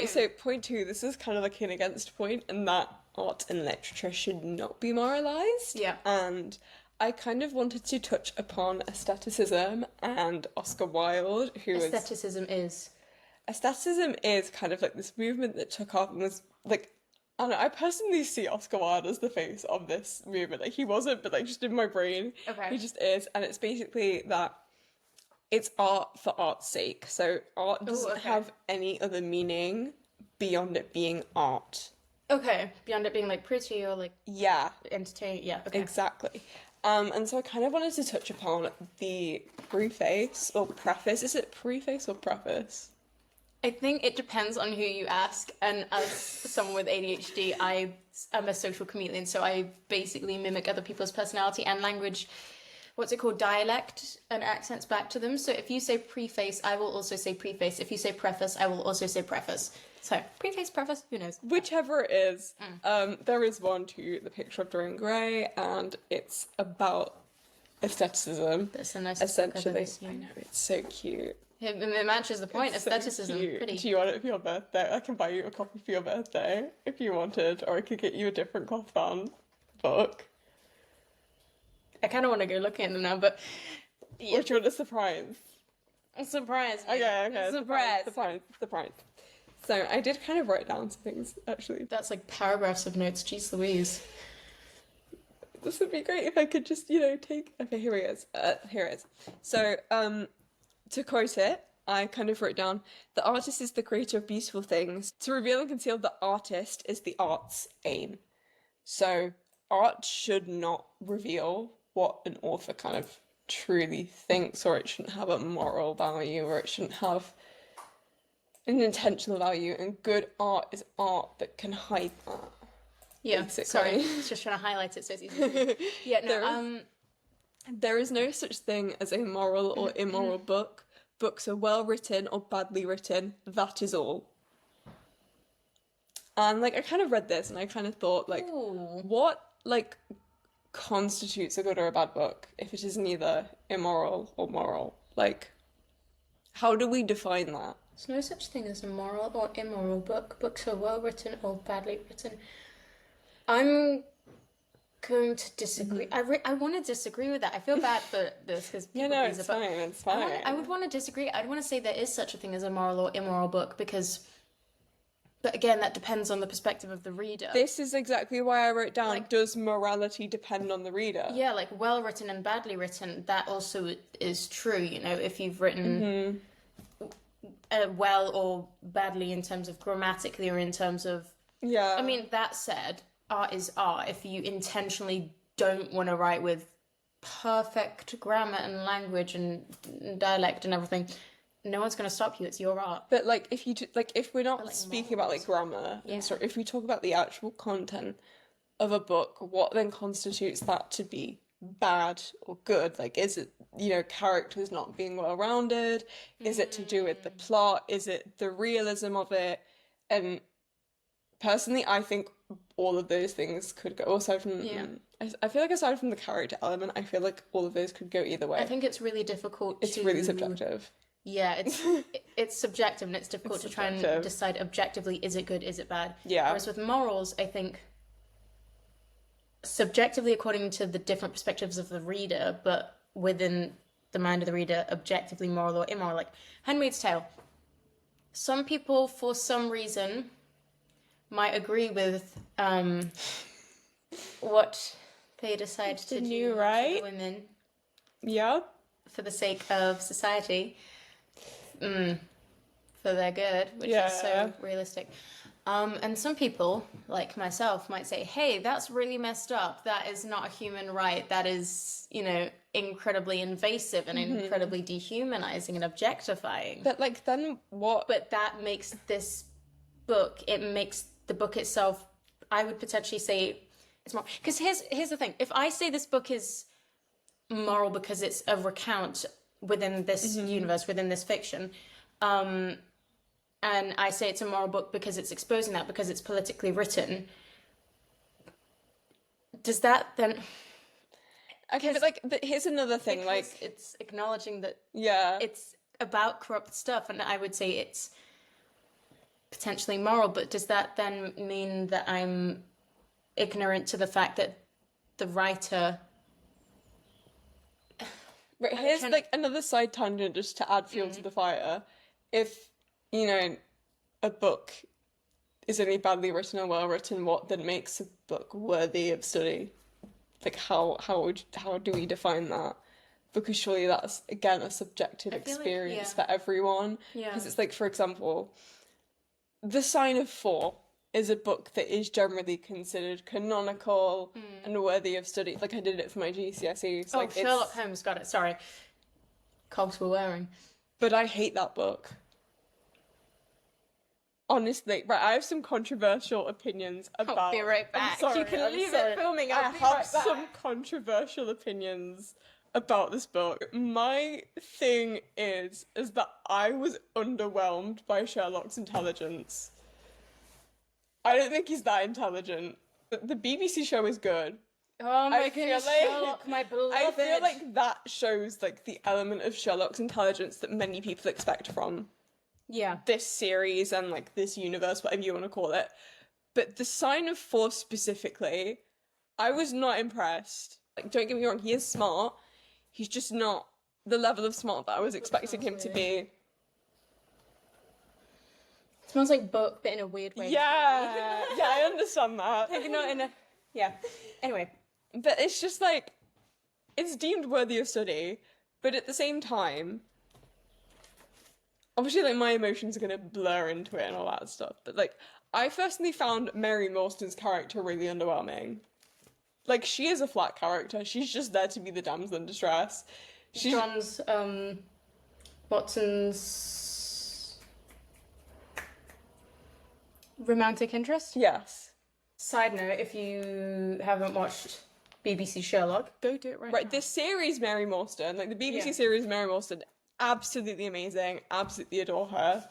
[SPEAKER 2] So point 2, this is kind of like an against point, in that art and literature should not be moralized.
[SPEAKER 1] Yeah.
[SPEAKER 2] And I kind of wanted to touch upon aestheticism and Oscar Wilde,
[SPEAKER 1] Aestheticism is
[SPEAKER 2] kind of like this movement that took off and was like, I don't know, I personally see Oscar Wilde as the face of this movement. Like, he wasn't, but, like, just in my brain, he just is. And it's basically that it's art for art's sake. So art doesn't have any other meaning beyond it being art.
[SPEAKER 1] Okay, beyond it being, like, pretty or, like, entertaining. Yeah, okay.
[SPEAKER 2] Exactly. And so I kind of wanted to touch upon the preface or preface. Is it preface or preface?
[SPEAKER 1] I think it depends on who you ask, and as someone with ADHD, I am a social chameleon, so I basically mimic other people's personality and language, dialect and accents back to them. So if you say preface, I will also say preface. If you say preface, I will also say preface. So preface, preface, who knows?
[SPEAKER 2] Whichever it is. There is one to the picture of Dorian Gray, and it's about aestheticism.
[SPEAKER 1] That's a nice
[SPEAKER 2] essentially. I know, it's so cute.
[SPEAKER 1] It matches the point.
[SPEAKER 2] It's
[SPEAKER 1] aestheticism,
[SPEAKER 2] so
[SPEAKER 1] pretty.
[SPEAKER 2] Do you want it for your birthday? I can buy you a copy for your birthday if you wanted, or I could get you a different cloth bound book.
[SPEAKER 1] I kind of want to go looking at them now, but...
[SPEAKER 2] Yeah. Or do you want a surprise?
[SPEAKER 1] A surprise.
[SPEAKER 2] Okay.
[SPEAKER 1] Surprise.
[SPEAKER 2] So I did kind of write down some things, actually.
[SPEAKER 1] That's like paragraphs of notes. Jeez Louise.
[SPEAKER 2] This would be great if I could just, take... Okay, here it is. Here it is. So, to quote it, I kind of wrote down, the artist is the creator of beautiful things. To reveal and conceal the artist is the art's aim. So, art should not reveal what an author kind of truly thinks, or it shouldn't have a moral value, or it shouldn't have an intentional value, and good art is art that can hide that.
[SPEAKER 1] Yeah,
[SPEAKER 2] basically.
[SPEAKER 1] Sorry, I was just trying to highlight it so it's easy. Yeah, no,
[SPEAKER 2] There is no such thing as a moral or immoral book. Books are well written or badly written, that is all. And, like, I kind of read this and I kind of thought, like, what, like, constitutes a good or a bad book if it is neither immoral or moral? Like, how do we define that?
[SPEAKER 1] There's no such thing as a moral or immoral book. Books are well written or badly written. I'm going to disagree. I want to disagree with that. I feel bad for this because
[SPEAKER 2] Yeah, no, it's fine. It's fine.
[SPEAKER 1] I would want to disagree. I'd want to say there is such a thing as a moral or immoral book because, but again, that depends on the perspective of the reader.
[SPEAKER 2] This is exactly why I wrote down, does morality depend on the reader?
[SPEAKER 1] Yeah, like well written and badly written, that also is true. You know, if you've written well or badly in terms of grammatically or in terms of...
[SPEAKER 2] Yeah.
[SPEAKER 1] I mean, that said, art is art. If you intentionally don't want to write with perfect grammar and language and dialect and everything, no one's going to stop you. It's your art.
[SPEAKER 2] But like, if you if we're not speaking about like grammar, if we talk about the actual content of a book, what then constitutes that to be bad or good? Like, is it, you know, characters not being well rounded? Is it to do with the plot? Is it the realism of it? And personally, I think all of those things could go, aside from, I feel like aside from the character element, I feel like all of those could go either way.
[SPEAKER 1] I think it's really difficult
[SPEAKER 2] It's really subjective.
[SPEAKER 1] Yeah, it's subjective and it's difficult to try and decide objectively, is it good, is it bad?
[SPEAKER 2] Yeah.
[SPEAKER 1] Whereas with morals, I think subjectively according to the different perspectives of the reader, but within the mind of the reader, objectively moral or immoral. Like Handmaid's Tale. Some people, for some reason, might agree with what they decide to do to the women.
[SPEAKER 2] Yeah.
[SPEAKER 1] For the sake of society. For their good, which is so realistic. And some people, like myself, might say, hey, that's really messed up. That is not a human right. That is, you know, incredibly invasive and incredibly dehumanizing and objectifying.
[SPEAKER 2] But, like, then what?
[SPEAKER 1] But that makes this book, it makes the book itself, I would potentially say it's more... Because here's the thing. If I say this book is moral because it's a recount within this universe, within this fiction, and I say it's a moral book because it's exposing that, because it's politically written, does that then...
[SPEAKER 2] Okay, but like, here's another thing, like...
[SPEAKER 1] It's acknowledging that
[SPEAKER 2] it's
[SPEAKER 1] about corrupt stuff, and I would say it's potentially moral, but does that then mean that I'm ignorant to the fact that the writer...
[SPEAKER 2] Right, here's like another side tangent just to add fuel to the fire. If, you know, a book is only badly written or well written, what then makes a book worthy of study? Like, how do we define that? Because surely that's, again, a subjective experience for everyone. Because it's like, for example, The Sign of Four is a book that is generally considered canonical and worthy of study. Like, I did it for my GCSEs.
[SPEAKER 1] Oh, like, Sherlock Holmes, got it, sorry. Cogs were wearing.
[SPEAKER 2] But I hate that book. Honestly, right, I have some controversial opinions about...
[SPEAKER 1] I'll be right back. You can leave it filming, I have some
[SPEAKER 2] controversial opinions about this book. My thing is that I was underwhelmed by Sherlock's intelligence. I don't think he's that intelligent. The BBC show is good.
[SPEAKER 1] Oh my goodness, Sherlock, my beloved.
[SPEAKER 2] I feel like that shows like the element of Sherlock's intelligence that many people expect from this series and like this universe, whatever you want to call it. But The Sign of Four specifically, I was not impressed. Like, don't get me wrong, he is smart. He's just not the level of smart that I was expecting him to be.
[SPEAKER 1] Smells like book, but in a weird way.
[SPEAKER 2] Yeah, yeah, I understand that.
[SPEAKER 1] Like, not in a... Yeah. Anyway.
[SPEAKER 2] But it's just like, it's deemed worthy of study, but at the same time, obviously, like, my emotions are gonna blur into it and all that stuff, but like, I personally found Mary Morstan's character really underwhelming. Like, she is a flat character, she's just there to be the damsel in distress. She's
[SPEAKER 1] John's, Watson's... romantic interest?
[SPEAKER 2] Yes.
[SPEAKER 1] Side note, if you haven't watched BBC Sherlock, go do it right now.
[SPEAKER 2] This series, Mary Morstan, like the BBC series Mary Morstan, absolutely amazing, absolutely adore her.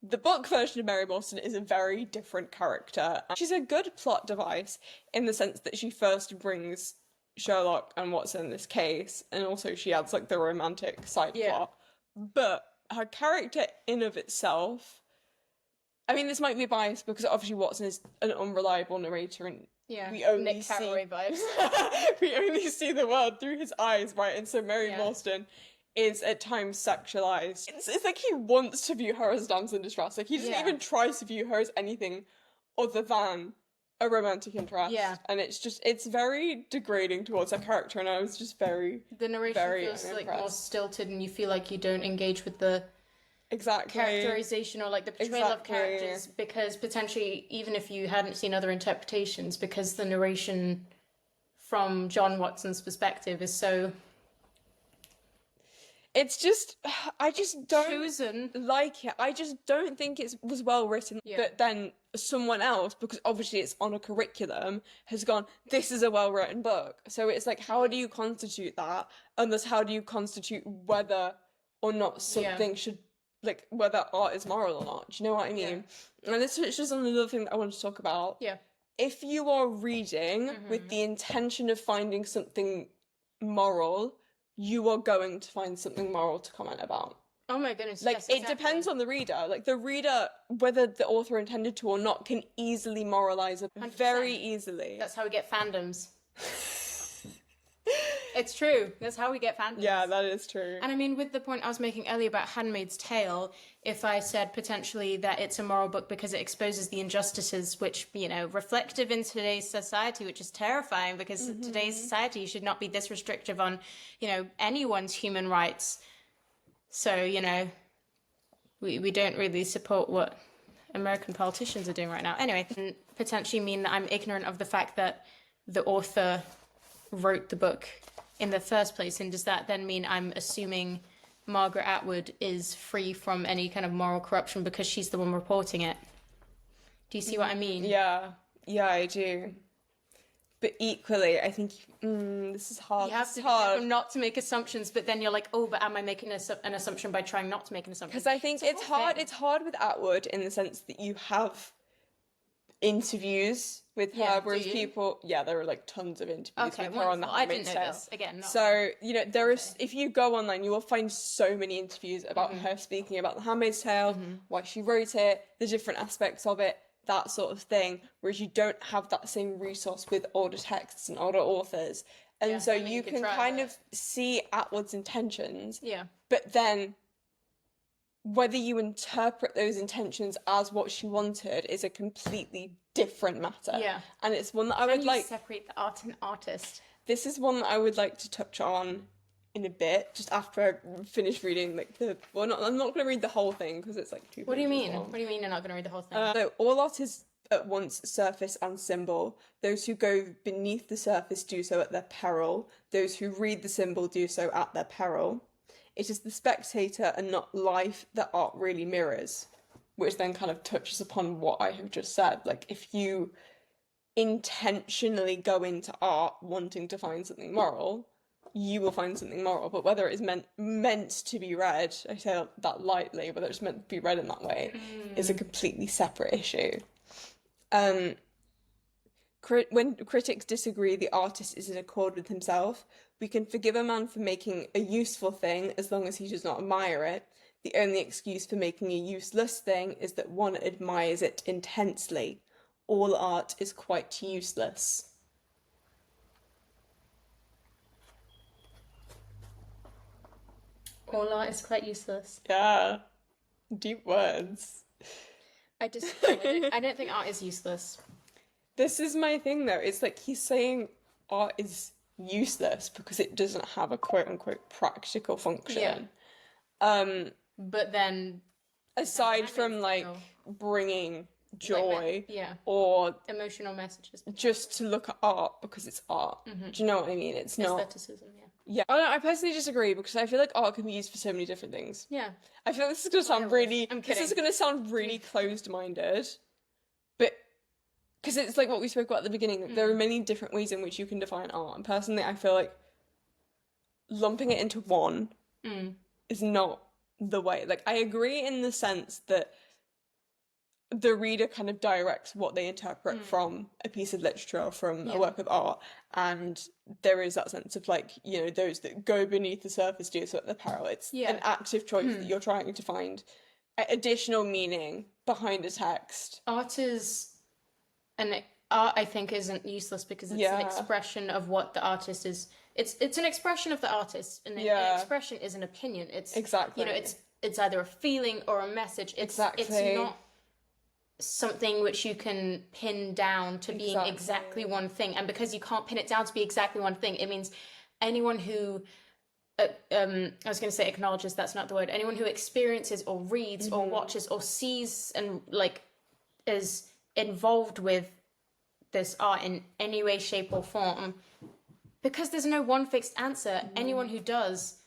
[SPEAKER 2] The book version of Mary Morstan is a very different character. She's a good plot device in the sense that she first brings Sherlock and Watson in this case, and also she adds like the romantic side plot. But her character in of itself, I mean, this might be biased because obviously Watson is an unreliable narrator and we only
[SPEAKER 1] Nick
[SPEAKER 2] see
[SPEAKER 1] Carraway vibes.
[SPEAKER 2] we only see the world through his eyes, right? And so Mary Morstan is at times sexualized. It's like he wants to view her as a damsel in distress. Like he doesn't even try to view her as anything other than a romantic interest.
[SPEAKER 1] Yeah.
[SPEAKER 2] And it's very degrading towards her character, and I was just very
[SPEAKER 1] The narration feels like more stilted, and you feel like you don't engage with the characterization or like the portrayal of characters, because potentially, even if you hadn't seen other interpretations, because the narration from John Watson's perspective is so...
[SPEAKER 2] It's just, I just don't
[SPEAKER 1] chosen.
[SPEAKER 2] like it. I just don't think it was well written that then someone else, because obviously it's on a curriculum, has gone, this is a well-written book. So it's like, how do you constitute that? And thus, how do you constitute whether or not something should, like, whether art is moral or not? Do you know what I mean? And this is just another thing that I want to talk about.
[SPEAKER 1] Yeah.
[SPEAKER 2] If you are reading with the intention of finding something moral, you are going to find something moral to comment about.
[SPEAKER 1] Oh my goodness.
[SPEAKER 2] Like,
[SPEAKER 1] yes,
[SPEAKER 2] it depends on the reader. Like, the reader, whether the author intended to or not, can easily moralize it very easily.
[SPEAKER 1] That's how we get fandoms. It's true. That's how we get fandoms.
[SPEAKER 2] Yeah, that is true.
[SPEAKER 1] And I mean, with the point I was making earlier about Handmaid's Tale, if I said potentially that it's a moral book because it exposes the injustices which, you know, reflective in today's society, which is terrifying, because today's society should not be this restrictive on, you know, anyone's human rights. So, you know, we don't really support what American politicians are doing right now. Anyway, and potentially mean that I'm ignorant of the fact that the author wrote the book in the first place, and does that then mean I'm assuming Margaret Atwood is free from any kind of moral corruption because she's the one reporting it? Do you see what I mean?
[SPEAKER 2] Yeah, I do. But equally, I think this is hard.
[SPEAKER 1] You have to be careful not to make assumptions, but then you're like, oh, but am I making an assumption by trying not to make an assumption?
[SPEAKER 2] Because I think it's hard. It's hard with Atwood in the sense that you have interviews with her, whereas people, there are like tons of interviews with her on the Handmaid's Tale.
[SPEAKER 1] Again,
[SPEAKER 2] so you know there is. If you go online, you will find so many interviews about her speaking about the Handmaid's Tale, why she wrote it, the different aspects of it, that sort of thing. Whereas you don't have that same resource with older texts and older authors, and so you can kind of see Atwood's intentions. Yeah, but then whether you interpret those intentions as what she wanted is a completely different matter. Yeah. And it's one that I would like...
[SPEAKER 1] separate the art and artist?
[SPEAKER 2] This is one that I would like to touch on in a bit, just after I finish reading, like, I'm not going to read the whole thing, because it's, like, 2 pages
[SPEAKER 1] What do you mean?
[SPEAKER 2] long.
[SPEAKER 1] What do you mean you're not going to read the whole thing?
[SPEAKER 2] So, all art is at once surface and symbol. Those who go beneath the surface do so at their peril. Those who read the symbol do so at their peril. It is the spectator and not life that art really mirrors, which then kind of touches upon what I have just said. Like, if you intentionally go into art wanting to find something moral, you will find something moral. But whether it is meant to be read, I say that lightly, whether it's meant to be read in that way is a completely separate issue. When critics disagree, the artist is in accord with himself. We can forgive a man for making a useful thing as long as he does not admire it. The only excuse for making a useless thing is that one admires it intensely. All art is quite useless.
[SPEAKER 1] All art is quite useless.
[SPEAKER 2] Yeah. Deep words.
[SPEAKER 1] I disagree. I don't think art is useless.
[SPEAKER 2] This is my thing, though. It's like he's saying art is useless because it doesn't have a quote-unquote practical function.
[SPEAKER 1] Yeah. But then...
[SPEAKER 2] aside from, like, bringing joy or...
[SPEAKER 1] emotional messages.
[SPEAKER 2] Just to look at art because it's art. Mm-hmm. Do you know what I mean? It's not...
[SPEAKER 1] aestheticism,
[SPEAKER 2] Yeah. I personally disagree because I feel like art can be used for so many different things. Yeah. I feel like this is going to sound really... I'm kidding. This is going to sound really closed-minded. But... because it's like what we spoke about at the beginning. There are many different ways in which you can define art. And personally, I feel like lumping it into one is not the way. Like, I agree in the sense that the reader kind of directs what they interpret from a piece of literature or from a work of art. And there is that sense of, like, you know, those that go beneath the surface do so at the peril. It's an active choice that you're trying to find additional meaning behind a text.
[SPEAKER 1] Art is art, I think, isn't useless because it's an expression of what the artist is. It's an expression of the artist, and an expression is an opinion. It's
[SPEAKER 2] Exactly.
[SPEAKER 1] you know, it's either a feeling or a message. It's not something which you can pin down to being exactly one thing. And because you can't pin it down to be exactly one thing, it means anyone who I was going to say acknowledges, that's not the word. Anyone who experiences or reads or watches or sees and like is involved with this art in any way, shape, or form, because there's no one fixed answer. Anyone who does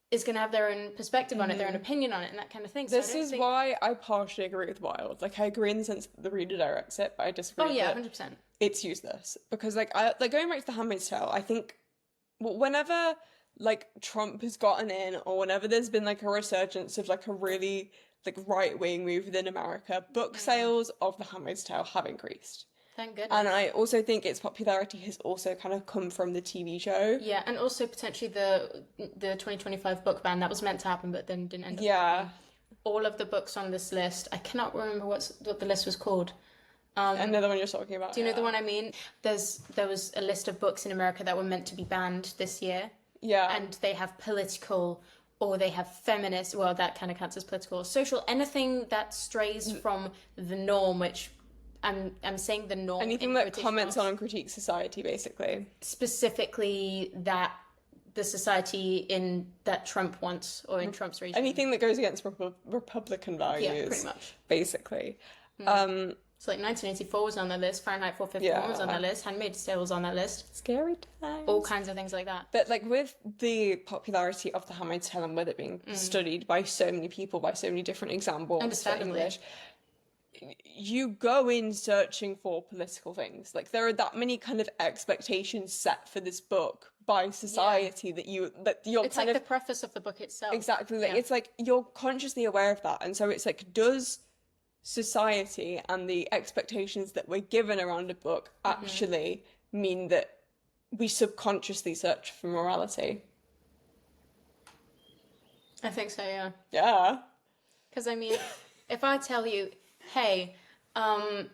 [SPEAKER 1] is going to have their own perspective on it, their own opinion on it, and that kind of thing.
[SPEAKER 2] This is why I partially agree with Wilde. Like, I agree in the sense that the reader directs it, but I disagree.
[SPEAKER 1] Oh yeah, 100%.
[SPEAKER 2] It's useless because, like, going back to The Handmaid's Tale, I think whenever like Trump has gotten in, or whenever there's been like a resurgence of like a really like right-wing move within America, book sales of The Handmaid's Tale have increased.
[SPEAKER 1] Thank goodness.
[SPEAKER 2] And I also think its popularity has also kind of come from the TV show.
[SPEAKER 1] Yeah, and also potentially the 2025 book ban that was meant to happen, but then didn't end up.
[SPEAKER 2] Yeah.
[SPEAKER 1] All of the books on this list, I cannot remember what the list was called.
[SPEAKER 2] Another one you're talking about.
[SPEAKER 1] Do you know the one I mean? There was a list of books in America that were meant to be banned this year.
[SPEAKER 2] Yeah.
[SPEAKER 1] And they have political, or they have feminist, well, that kind of counts as political, social, anything that strays from the norm, which I'm saying the norm.
[SPEAKER 2] Anything that comments on and critiques society, basically.
[SPEAKER 1] Specifically that the society that Trump wants, or in Trump's regime.
[SPEAKER 2] Anything that goes against Republican values.
[SPEAKER 1] Yeah, pretty much.
[SPEAKER 2] Basically.
[SPEAKER 1] So like 1984 was on that list, Fahrenheit 451 was on that list, Handmaid's Tale was on that list.
[SPEAKER 2] Scary times.
[SPEAKER 1] All kinds of things like that.
[SPEAKER 2] But like with the popularity of The Handmaid's Tale and with it being studied by so many people, by so many different examples
[SPEAKER 1] Understandably.
[SPEAKER 2] English, you go in searching for political things. Like there are that many kind of expectations set for this book by society that you're
[SPEAKER 1] it's kind like the preface of the book itself.
[SPEAKER 2] Exactly. Like it's like you're consciously aware of that. And so it's like, does society and the expectations that we're given around a book actually mean that we subconsciously search for morality?
[SPEAKER 1] I think so, yeah.
[SPEAKER 2] Yeah.
[SPEAKER 1] Because I mean, if I tell you, hey, I'm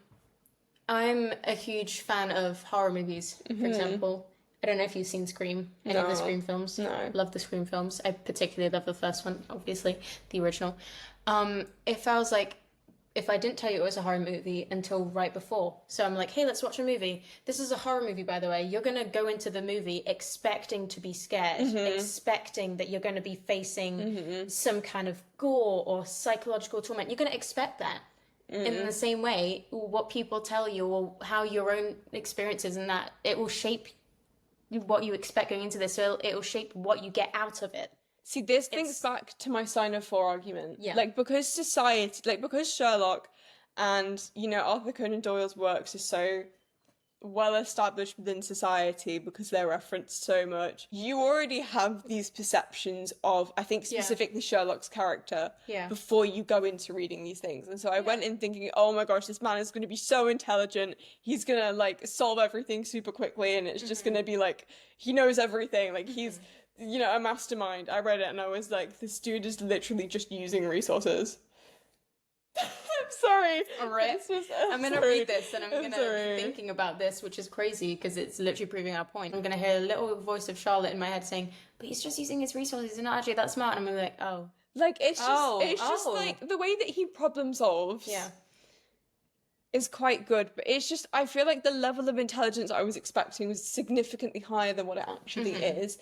[SPEAKER 1] a huge fan of horror movies, for example. I don't know if you've seen Scream, any of the Scream films.
[SPEAKER 2] No.
[SPEAKER 1] Love the Scream films. I particularly love the first one, obviously, the original. If I didn't tell you it was a horror movie until right before, so I'm like, hey, let's watch a movie. This is a horror movie, by the way. You're going to go into the movie expecting to be scared, expecting that you're going to be facing some kind of gore or psychological torment. You're going to expect that. In the same way, what people tell you or how your own experiences and that, it will shape what you expect going into this. So it will shape what you get out of it.
[SPEAKER 2] See, this thinks back to my sign of 4 argument.
[SPEAKER 1] Yeah.
[SPEAKER 2] Like, because society, like, because Sherlock and, you know, Arthur Conan Doyle's works are so well established within society because they're referenced so much, you already have these perceptions of, I think, specifically Sherlock's character before you go into reading these things. And so I went in thinking, oh my gosh, this man is going to be so intelligent. He's going to, like, solve everything super quickly, and it's just going to be, like, he knows everything. Like, he's... you know, a mastermind. I read it and I was like, this dude is literally just using resources. I'm sorry.
[SPEAKER 1] All right. I'm going to read this and I'm going to be thinking about this, which is crazy because it's literally proving our point. I'm going to hear a little voice of Charlotte in my head saying, but he's just using his resources. He's not actually that smart. And I'm like, oh.
[SPEAKER 2] Like, it's just like the way that he problem solves.
[SPEAKER 1] Yeah.
[SPEAKER 2] Is quite good, but it's just, I feel like the level of intelligence I was expecting was significantly higher than what it actually is.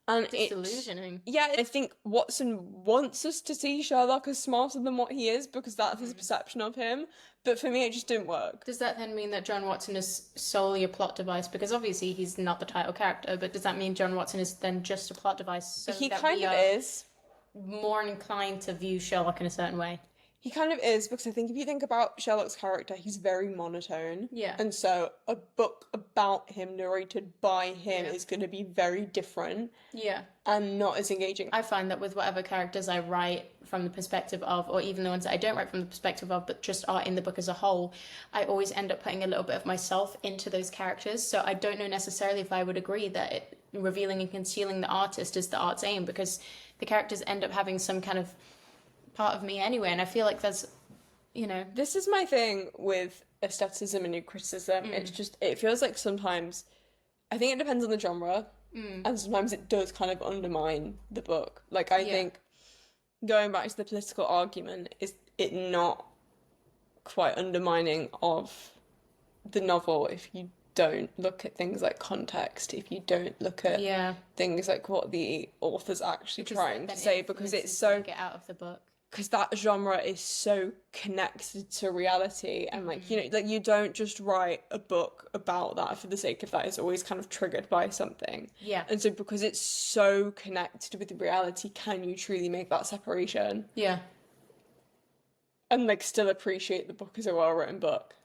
[SPEAKER 2] And it's
[SPEAKER 1] disillusioning.
[SPEAKER 2] Yeah, I think Watson wants us to see Sherlock as smarter than what he is because that's his perception of him. But for me, it just didn't work.
[SPEAKER 1] Does that then mean that John Watson is solely a plot device? Because obviously he's not the title character, but does that mean John Watson is then just a plot device? So
[SPEAKER 2] He
[SPEAKER 1] that
[SPEAKER 2] kind
[SPEAKER 1] we
[SPEAKER 2] of
[SPEAKER 1] are
[SPEAKER 2] is.
[SPEAKER 1] more inclined to view Sherlock in a certain way?
[SPEAKER 2] He kind of is, because I think if you think about Sherlock's character, he's very monotone.
[SPEAKER 1] Yeah.
[SPEAKER 2] And so a book about him, narrated by him, is going to be very different.
[SPEAKER 1] Yeah.
[SPEAKER 2] And not as engaging.
[SPEAKER 1] I find that with whatever characters I write from the perspective of, or even the ones that I don't write from the perspective of, but just are in the book as a whole, I always end up putting a little bit of myself into those characters. So I don't know necessarily if I would agree that revealing and concealing the artist is the art's aim, because the characters end up having some kind of part of me anyway, and I feel like there's, you know...
[SPEAKER 2] This is my thing with aestheticism and new criticism. It's just, it feels like sometimes, I think it depends on the genre, and sometimes it does kind of undermine the book. Like, I think going back to the political argument, is it not quite undermining of the novel if you don't look at things like context, if you don't look at things like what the author's actually trying to say, because it's so,
[SPEAKER 1] get out of the book,
[SPEAKER 2] because that genre is so connected to reality, and like, you know, like, you don't just write a book about that for the sake of that. It's always kind of triggered by something, and so because it's so connected with reality, can you truly make that separation and like still appreciate the book as a well-written book?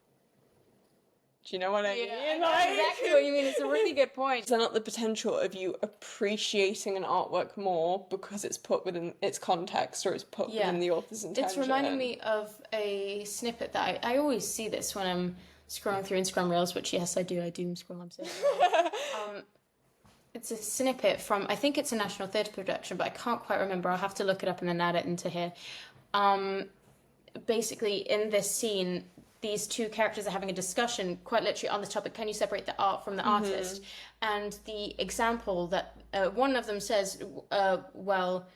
[SPEAKER 2] Do you know what I mean?
[SPEAKER 1] I know exactly what you mean. It's a really good point.
[SPEAKER 2] Is there not the potential of you appreciating an artwork more because it's put within its context, or it's put within the author's intention?
[SPEAKER 1] It's reminding me of a snippet that I always see this when I'm scrolling through Instagram Reels, which, yes, I doom scroll, I'm saying. It's a snippet from, I think it's a National Theatre production, but I can't quite remember. I'll have to look it up and then add it into here. Basically, in this scene, these two characters are having a discussion, quite literally, on the topic, can you separate the art from the artist? And the example that one of them says, well,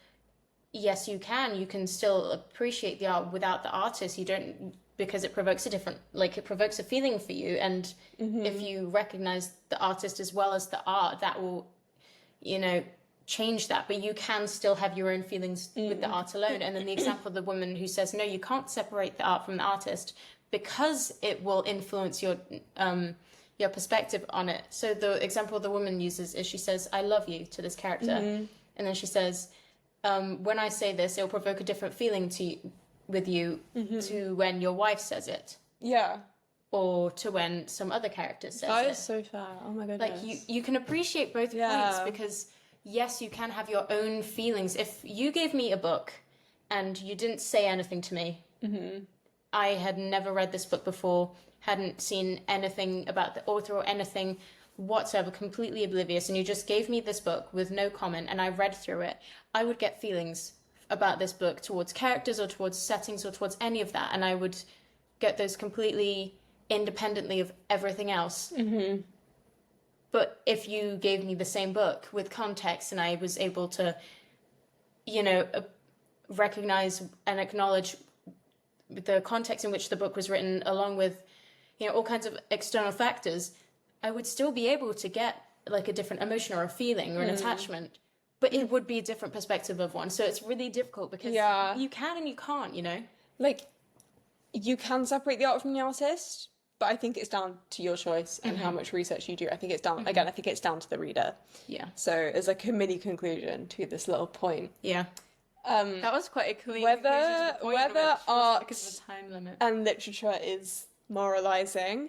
[SPEAKER 1] yes, you can still appreciate the art without the artist. You don't, because it provokes a different, like, it provokes a feeling for you. And if you recognize the artist as well as the art, that will, you know, change that. But you can still have your own feelings with the art alone. And then the example of the woman who says, no, you can't separate the art from the artist, because it will influence your perspective on it. So the example the woman uses is, she says, I love you, to this character. And then she says, when I say this, it will provoke a different feeling with you to when your wife says it. Yeah. Or to when some other character says it.
[SPEAKER 2] That is so fair. Oh my goodness.
[SPEAKER 1] Like, you can appreciate both points, because, yes, you can have your own feelings. If you gave me a book and you didn't say anything to me, I had never read this book before, hadn't seen anything about the author or anything whatsoever, completely oblivious, and you just gave me this book with no comment, and I read through it, I would get feelings about this book towards characters or towards settings or towards any of that, and I would get those completely independently of everything else. But if you gave me the same book with context, and I was able to, you know, recognize and acknowledge the context in which the book was written, along with, you know, all kinds of external factors, I would still be able to get like a different emotion or a feeling or an attachment, but it would be a different perspective of one. So it's really difficult, because you can and you can't, you know? Like, you can separate the art from the artist, but I think it's down to your choice and how much research you do. I think it's down, again, I think it's down to the reader. Yeah. So as like a mini conclusion to this little point. Yeah. That was quite a clean whether art and literature is moralising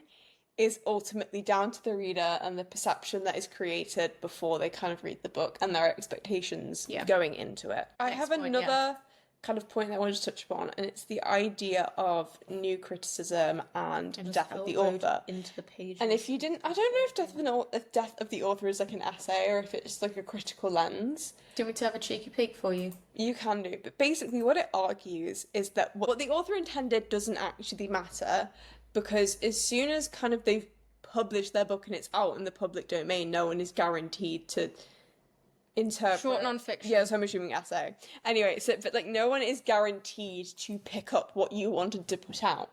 [SPEAKER 1] is ultimately down to the reader and the perception that is created before they kind of read the book, and their expectations going into it. I have another kind of point that I wanted to touch upon, and it's the idea of new criticism and death of the author. Into the page. And if you didn't, I don't know if death of the author is like an essay or if it's like a critical lens. Do you want me to have a cheeky peek for you? You can do, but basically what it argues is that what the author intended doesn't actually matter, because as soon as kind of they've published their book and it's out in the public domain, no one is guaranteed to interpret. Short non-fiction. Yeah, so I'm assuming essay. Anyway, so but like no one is guaranteed to pick up what you wanted to put out.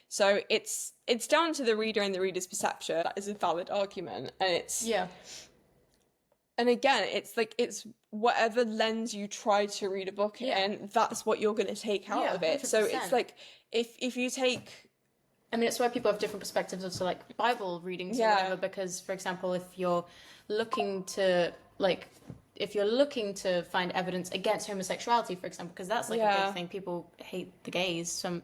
[SPEAKER 1] So it's down to the reader and the reader's perception. That is a valid argument, and it's And again, it's like it's whatever lens you try to read a book in, that's what you're going to take out of it. 100%. So it's like if you take. I mean, it's why people have different perspectives of like Bible readings or whatever. Because, for example, if you're looking to find evidence against homosexuality, for example, because that's like a big thing. People hate the gays. Some,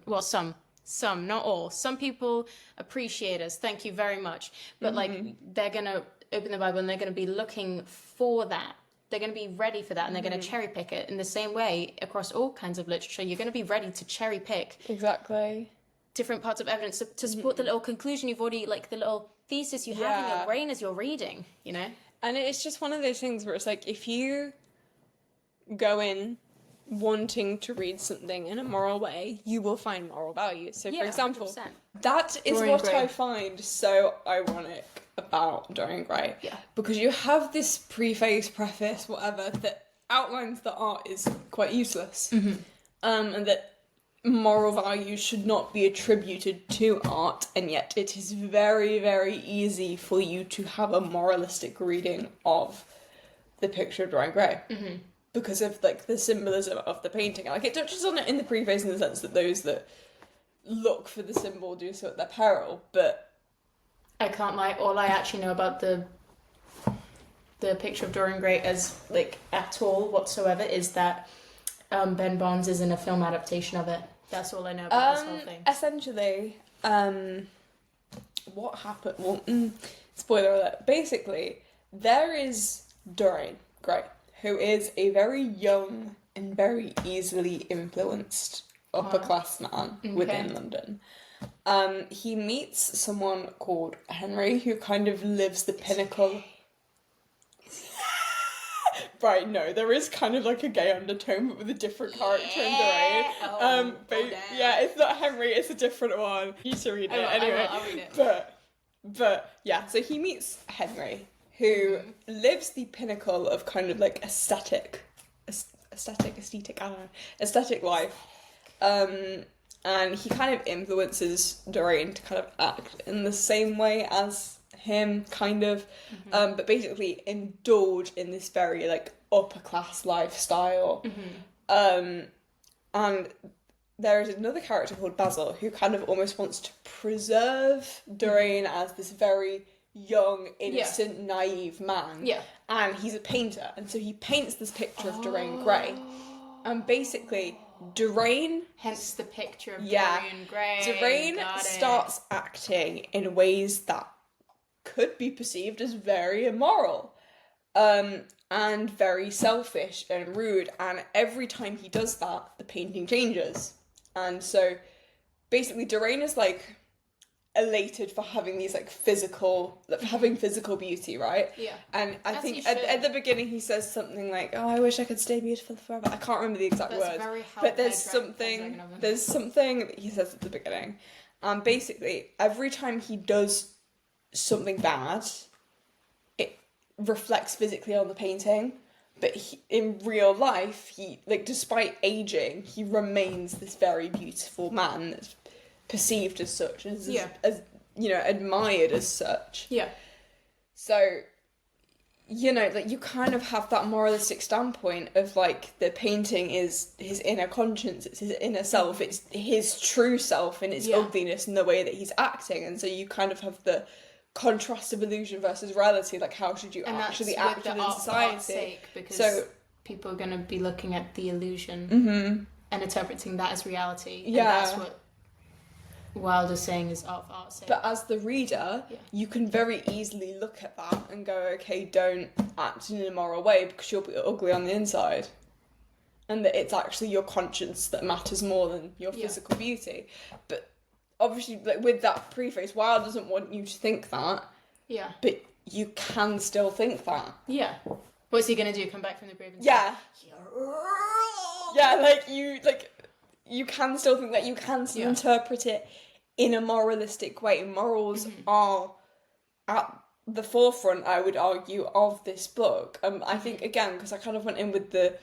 [SPEAKER 1] not all. Some people appreciate us. Thank you very much. But like they're gonna open the Bible and they're gonna be looking for that. They're gonna be ready for that, and they're gonna cherry pick it in the same way across all kinds of literature. You're gonna be ready to cherry pick different parts of evidence to support the little conclusion you've already, like the little thesis you have in your brain as you're reading, you know? And it's just one of those things where it's like, if you go in
[SPEAKER 2] wanting to read something in a moral way, you will find moral value. So, for example,
[SPEAKER 1] 100%.
[SPEAKER 2] that is
[SPEAKER 1] Dorian
[SPEAKER 2] what
[SPEAKER 1] Gray.
[SPEAKER 2] I find so ironic about Dorian Gray.
[SPEAKER 1] Yeah.
[SPEAKER 2] Because you have this preface, whatever, that outlines that art is quite useless. And that moral value should not be attributed to art, and yet it is very, very easy for you to have a moralistic reading of the picture of Dorian Gray. Because of, like, the symbolism of the painting. Like, it touches on it in the preface in the sense that those that look for the symbol do so at their peril, but...
[SPEAKER 1] I can't lie, all I actually know about the picture of Dorian Gray as, like, at all whatsoever is that Ben Barnes is in a film adaptation of it. That's all I know about this whole thing.
[SPEAKER 2] Essentially, what happened... Well, spoiler alert. Basically, there is Dorian Gray, who is a very young and very easily influenced upper-class man within London. He meets someone called Henry, who kind of lives the pinnacle... Right, no, there is kind of like a gay undertone, but with a different character in Dorian. Yeah, it's not Henry, it's a different one. You should read it anyway.
[SPEAKER 1] I'll read it.
[SPEAKER 2] But yeah, so he meets Henry, who lives the pinnacle of kind of like aesthetic life. And he kind of influences Dorian to kind of act in the same way as him, kind of, but basically indulge in this very like upper class lifestyle. And there is another character called Basil who kind of almost wants to preserve Dorian as this very young, innocent, naive man.
[SPEAKER 1] Yeah.
[SPEAKER 2] And he's a painter, and so he paints this picture of Dorian Gray. And basically, Dorian...
[SPEAKER 1] Hence the picture of Dorian Gray.
[SPEAKER 2] Dorian starts acting in ways that could be perceived as very immoral. And very selfish and rude. And every time he does that, the painting changes. And so, basically, Dorian is, like, elated for having these like physical beauty, right?
[SPEAKER 1] Yeah.
[SPEAKER 2] And I think at the beginning he says something like, "Oh, I wish I could stay beautiful forever." I can't remember the exact words, but there's something that he says at the beginning, and basically every time he does something bad, it reflects physically on the painting. But in real life, he, like, despite aging, he remains this very beautiful man that's perceived as such, as you know, admired as such.
[SPEAKER 1] Yeah.
[SPEAKER 2] So, you know, like, you kind of have that moralistic standpoint of, like, the painting is his inner conscience, it's his inner self, it's his true self and its ugliness and the way that he's acting, and so you kind of have the contrast of illusion versus reality, like, how should you actually act within society?
[SPEAKER 1] Because
[SPEAKER 2] so
[SPEAKER 1] people are going to be looking at the illusion and interpreting that as reality. And that's what Wilder's saying is art for art's sake.
[SPEAKER 2] But as the reader, you can very easily look at that and go, okay, don't act in an immoral way because you'll be ugly on the inside. And that it's actually your conscience that matters more than your physical beauty. But obviously, like, with that preface, Wilde doesn't want you to think that. Yeah. But you can still think that.
[SPEAKER 1] Yeah. What's he going to do? Come back from the grave and
[SPEAKER 2] say, you can still think that, you can still interpret it in a moralistic way. Morals are at the forefront, I would argue, of this book. I think, again, because I kind of went in with the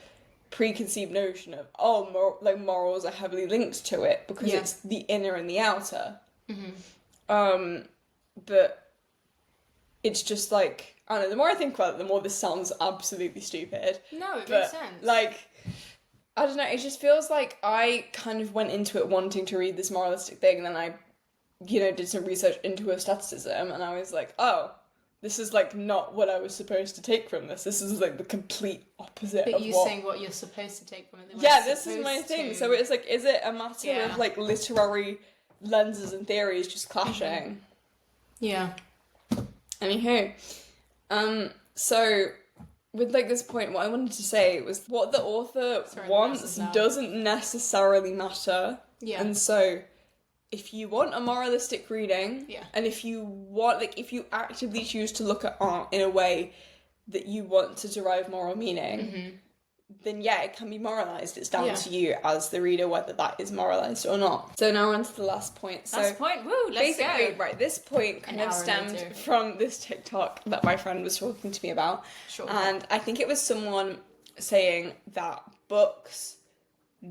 [SPEAKER 2] preconceived notion of, morals are heavily linked to it because it's the inner and the outer. But it's just like, I don't know, the more I think about it, the more this sounds absolutely stupid.
[SPEAKER 1] No, it makes sense.
[SPEAKER 2] Like, I don't know, it just feels like I kind of went into it wanting to read this moralistic thing, and then I, you know, did some research into aestheticism, and I was like, oh, this is, like, not what I was supposed to take from this. This is, like, the complete opposite
[SPEAKER 1] but
[SPEAKER 2] of
[SPEAKER 1] you saying what you're supposed to take from it.
[SPEAKER 2] Yeah, this is my thing. So it's like, is it a matter of, like, literary lenses and theories just clashing?
[SPEAKER 1] Yeah.
[SPEAKER 2] Anywho, so with, like, this point, what I wanted to say was what the author wants doesn't necessarily matter. Yeah. And so if you want a moralistic reading, and if you actively choose to look at art in a way that you want to derive moral meaning, then yeah, it can be moralized. It's down
[SPEAKER 1] Yeah.
[SPEAKER 2] to you as the reader whether that is moralized or not. So now we're on to the last point. So
[SPEAKER 1] Last point, woo, let's
[SPEAKER 2] basically,
[SPEAKER 1] go.
[SPEAKER 2] right, this point kind
[SPEAKER 1] An
[SPEAKER 2] of
[SPEAKER 1] hour
[SPEAKER 2] stemmed
[SPEAKER 1] later.
[SPEAKER 2] from this TikTok that my friend was talking to me about.
[SPEAKER 1] Sure.
[SPEAKER 2] And I think it was someone saying that books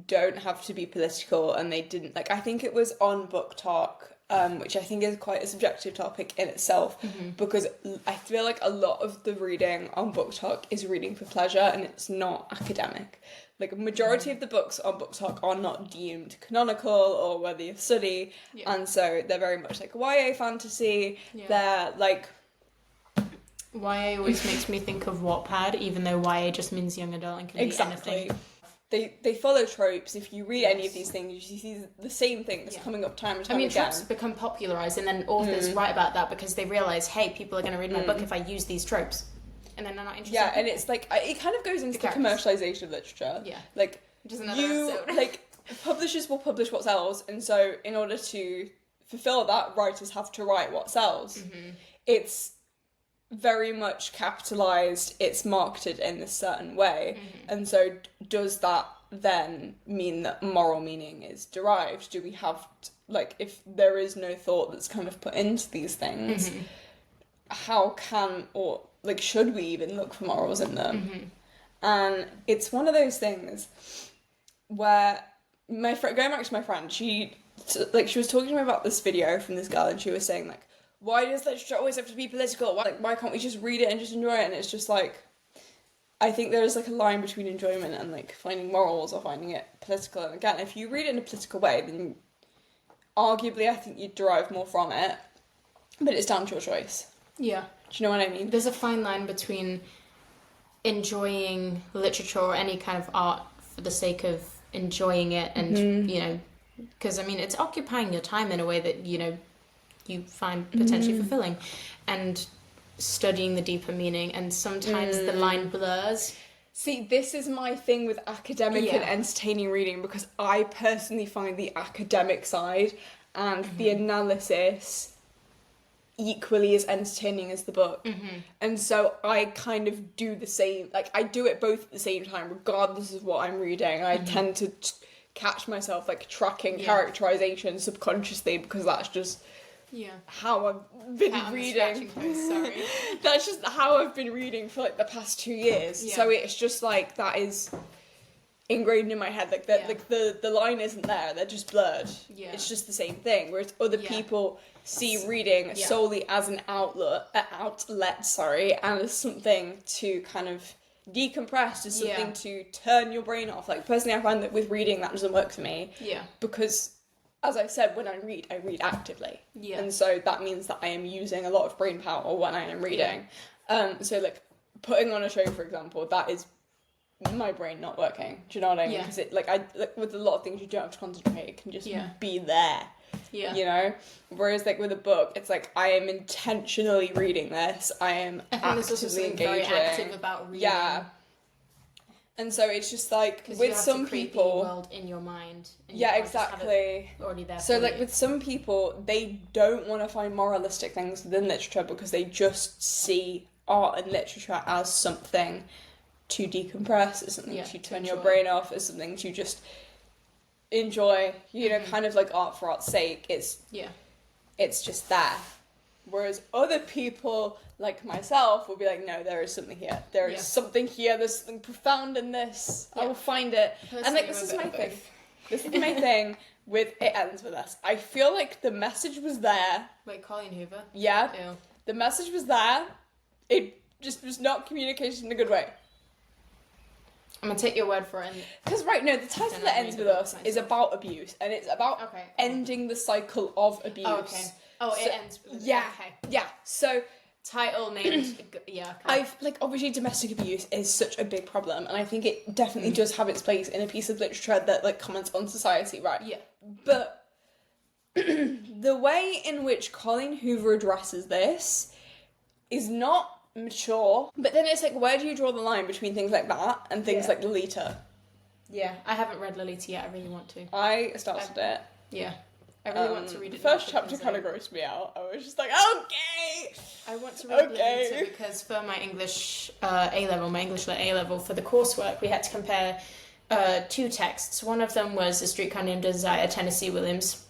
[SPEAKER 2] don't have to be political, and they didn't, like, I think it was on Book Talk, which I think is quite a subjective topic in itself, because I feel like a lot of the reading on Book Talk is reading for pleasure and it's not academic. Like, a majority of the books on Book Talk are not deemed canonical or worthy of study, and so they're very much like YA fantasy. They're like...
[SPEAKER 1] YA always makes me think of Wattpad, even though YA just means young adult and can be anything.
[SPEAKER 2] They follow tropes. If you read any of these things, you see the same things coming up time and time again.
[SPEAKER 1] Tropes become popularized, and then authors write about that because they realize, hey, people are going to read my book if I use these tropes, and then they're not interested.
[SPEAKER 2] Yeah, and it's like, it kind of goes into the commercialization of literature.
[SPEAKER 1] Yeah,
[SPEAKER 2] like,
[SPEAKER 1] which is another episode.
[SPEAKER 2] Like, publishers will publish what sells, and so in order to fulfill that, writers have to write what sells. It's very much capitalized, it's marketed in a certain way, and so does that then mean that moral meaning is derived? Do we have like, if there is no thought that's kind of put into these things, how can, or like, should we even look for morals in them? And it's one of those things where my friend, going back to my friend, she was talking to me about this video from this girl, and she was saying, like, why does literature always have to be political? Why can't we just read it and just enjoy it? And it's just like, I think there is like a line between enjoyment and like finding morals or finding it political. And again, if you read it in a political way, then arguably I think you'd derive more from it, but it's down to your choice.
[SPEAKER 1] Yeah.
[SPEAKER 2] Do you know what I mean?
[SPEAKER 1] There's a fine line between enjoying literature or any kind of art for the sake of enjoying it and, you know, because, I mean, it's occupying your time in a way that, you know, you find potentially fulfilling, and studying the deeper meaning, and sometimes the line blurs.
[SPEAKER 2] See, this is my thing with academic and entertaining reading, because I personally find the academic side and the analysis equally as entertaining as the book. And so I kind of do the same, like, I do it both at the same time, regardless of what I'm reading. I tend to catch myself, like, tracking characterization subconsciously, because that's just how I've been reading.
[SPEAKER 1] Sorry.
[SPEAKER 2] That's just how I've been reading for like the past 2 years. So it's just like, that is ingrained in my head. Like the line isn't there, they're just blurred. It's just the same thing. Whereas other people see reading solely as an outlet, and as something to kind of decompress, as something to turn your brain off. Like, personally, I find that with reading that doesn't work for me. Because, as I said, when I read actively. And so that means that I am using a lot of brain power when I am reading. So, like, putting on a show, for example, that is my brain not working. Do you know what I mean? Because with a lot of things, you don't have to concentrate. It can just be there. You know? Whereas, like, with a book, it's like, I am intentionally reading this. I am actively engaging.
[SPEAKER 1] Very active about reading.
[SPEAKER 2] And so it's just like, with some people,
[SPEAKER 1] the world in your mind. And
[SPEAKER 2] exactly.
[SPEAKER 1] Already there.
[SPEAKER 2] So like, with some people, they don't want to find moralistic things within literature because they just see art and literature as something to decompress, as something to turn your brain off, as something to just enjoy. You know, kind of like art for art's sake. It's just there. Whereas other people, like myself, will be like, no, there is something here. There is something here. There's something profound in this. I will find it.
[SPEAKER 1] Personally,
[SPEAKER 2] and like, this is my thing. This is my thing with It Ends With Us. I feel like the message was there.
[SPEAKER 1] Wait, Colleen Hoover?
[SPEAKER 2] Yeah.
[SPEAKER 1] Ew.
[SPEAKER 2] The message was there. It just was not communicated in a good way.
[SPEAKER 1] I'm gonna take your word for it.
[SPEAKER 2] Because the title That Ends With Us is about abuse, and it's about ending the cycle of abuse.
[SPEAKER 1] Oh, okay. It ends with
[SPEAKER 2] So
[SPEAKER 1] title named
[SPEAKER 2] I've like, obviously domestic abuse is such a big problem, and I think it definitely does have its place in a piece of literature that like comments on society, right? But the way in which Colleen Hoover addresses this is not mature. But then it's like, where do you draw the line between things like that and things like Lolita?
[SPEAKER 1] I haven't read Lolita yet. I really want to.
[SPEAKER 2] I started it.
[SPEAKER 1] I really want to read
[SPEAKER 2] The
[SPEAKER 1] it.
[SPEAKER 2] first
[SPEAKER 1] now
[SPEAKER 2] chapter
[SPEAKER 1] because
[SPEAKER 2] kind of grossed me out. I was just like, okay!
[SPEAKER 1] I want to read
[SPEAKER 2] Okay.
[SPEAKER 1] Lolita because for my English A-level, my English Lit A-level, for the coursework, we had to compare two texts. One of them was A Streetcar Named Desire, Tennessee Williams.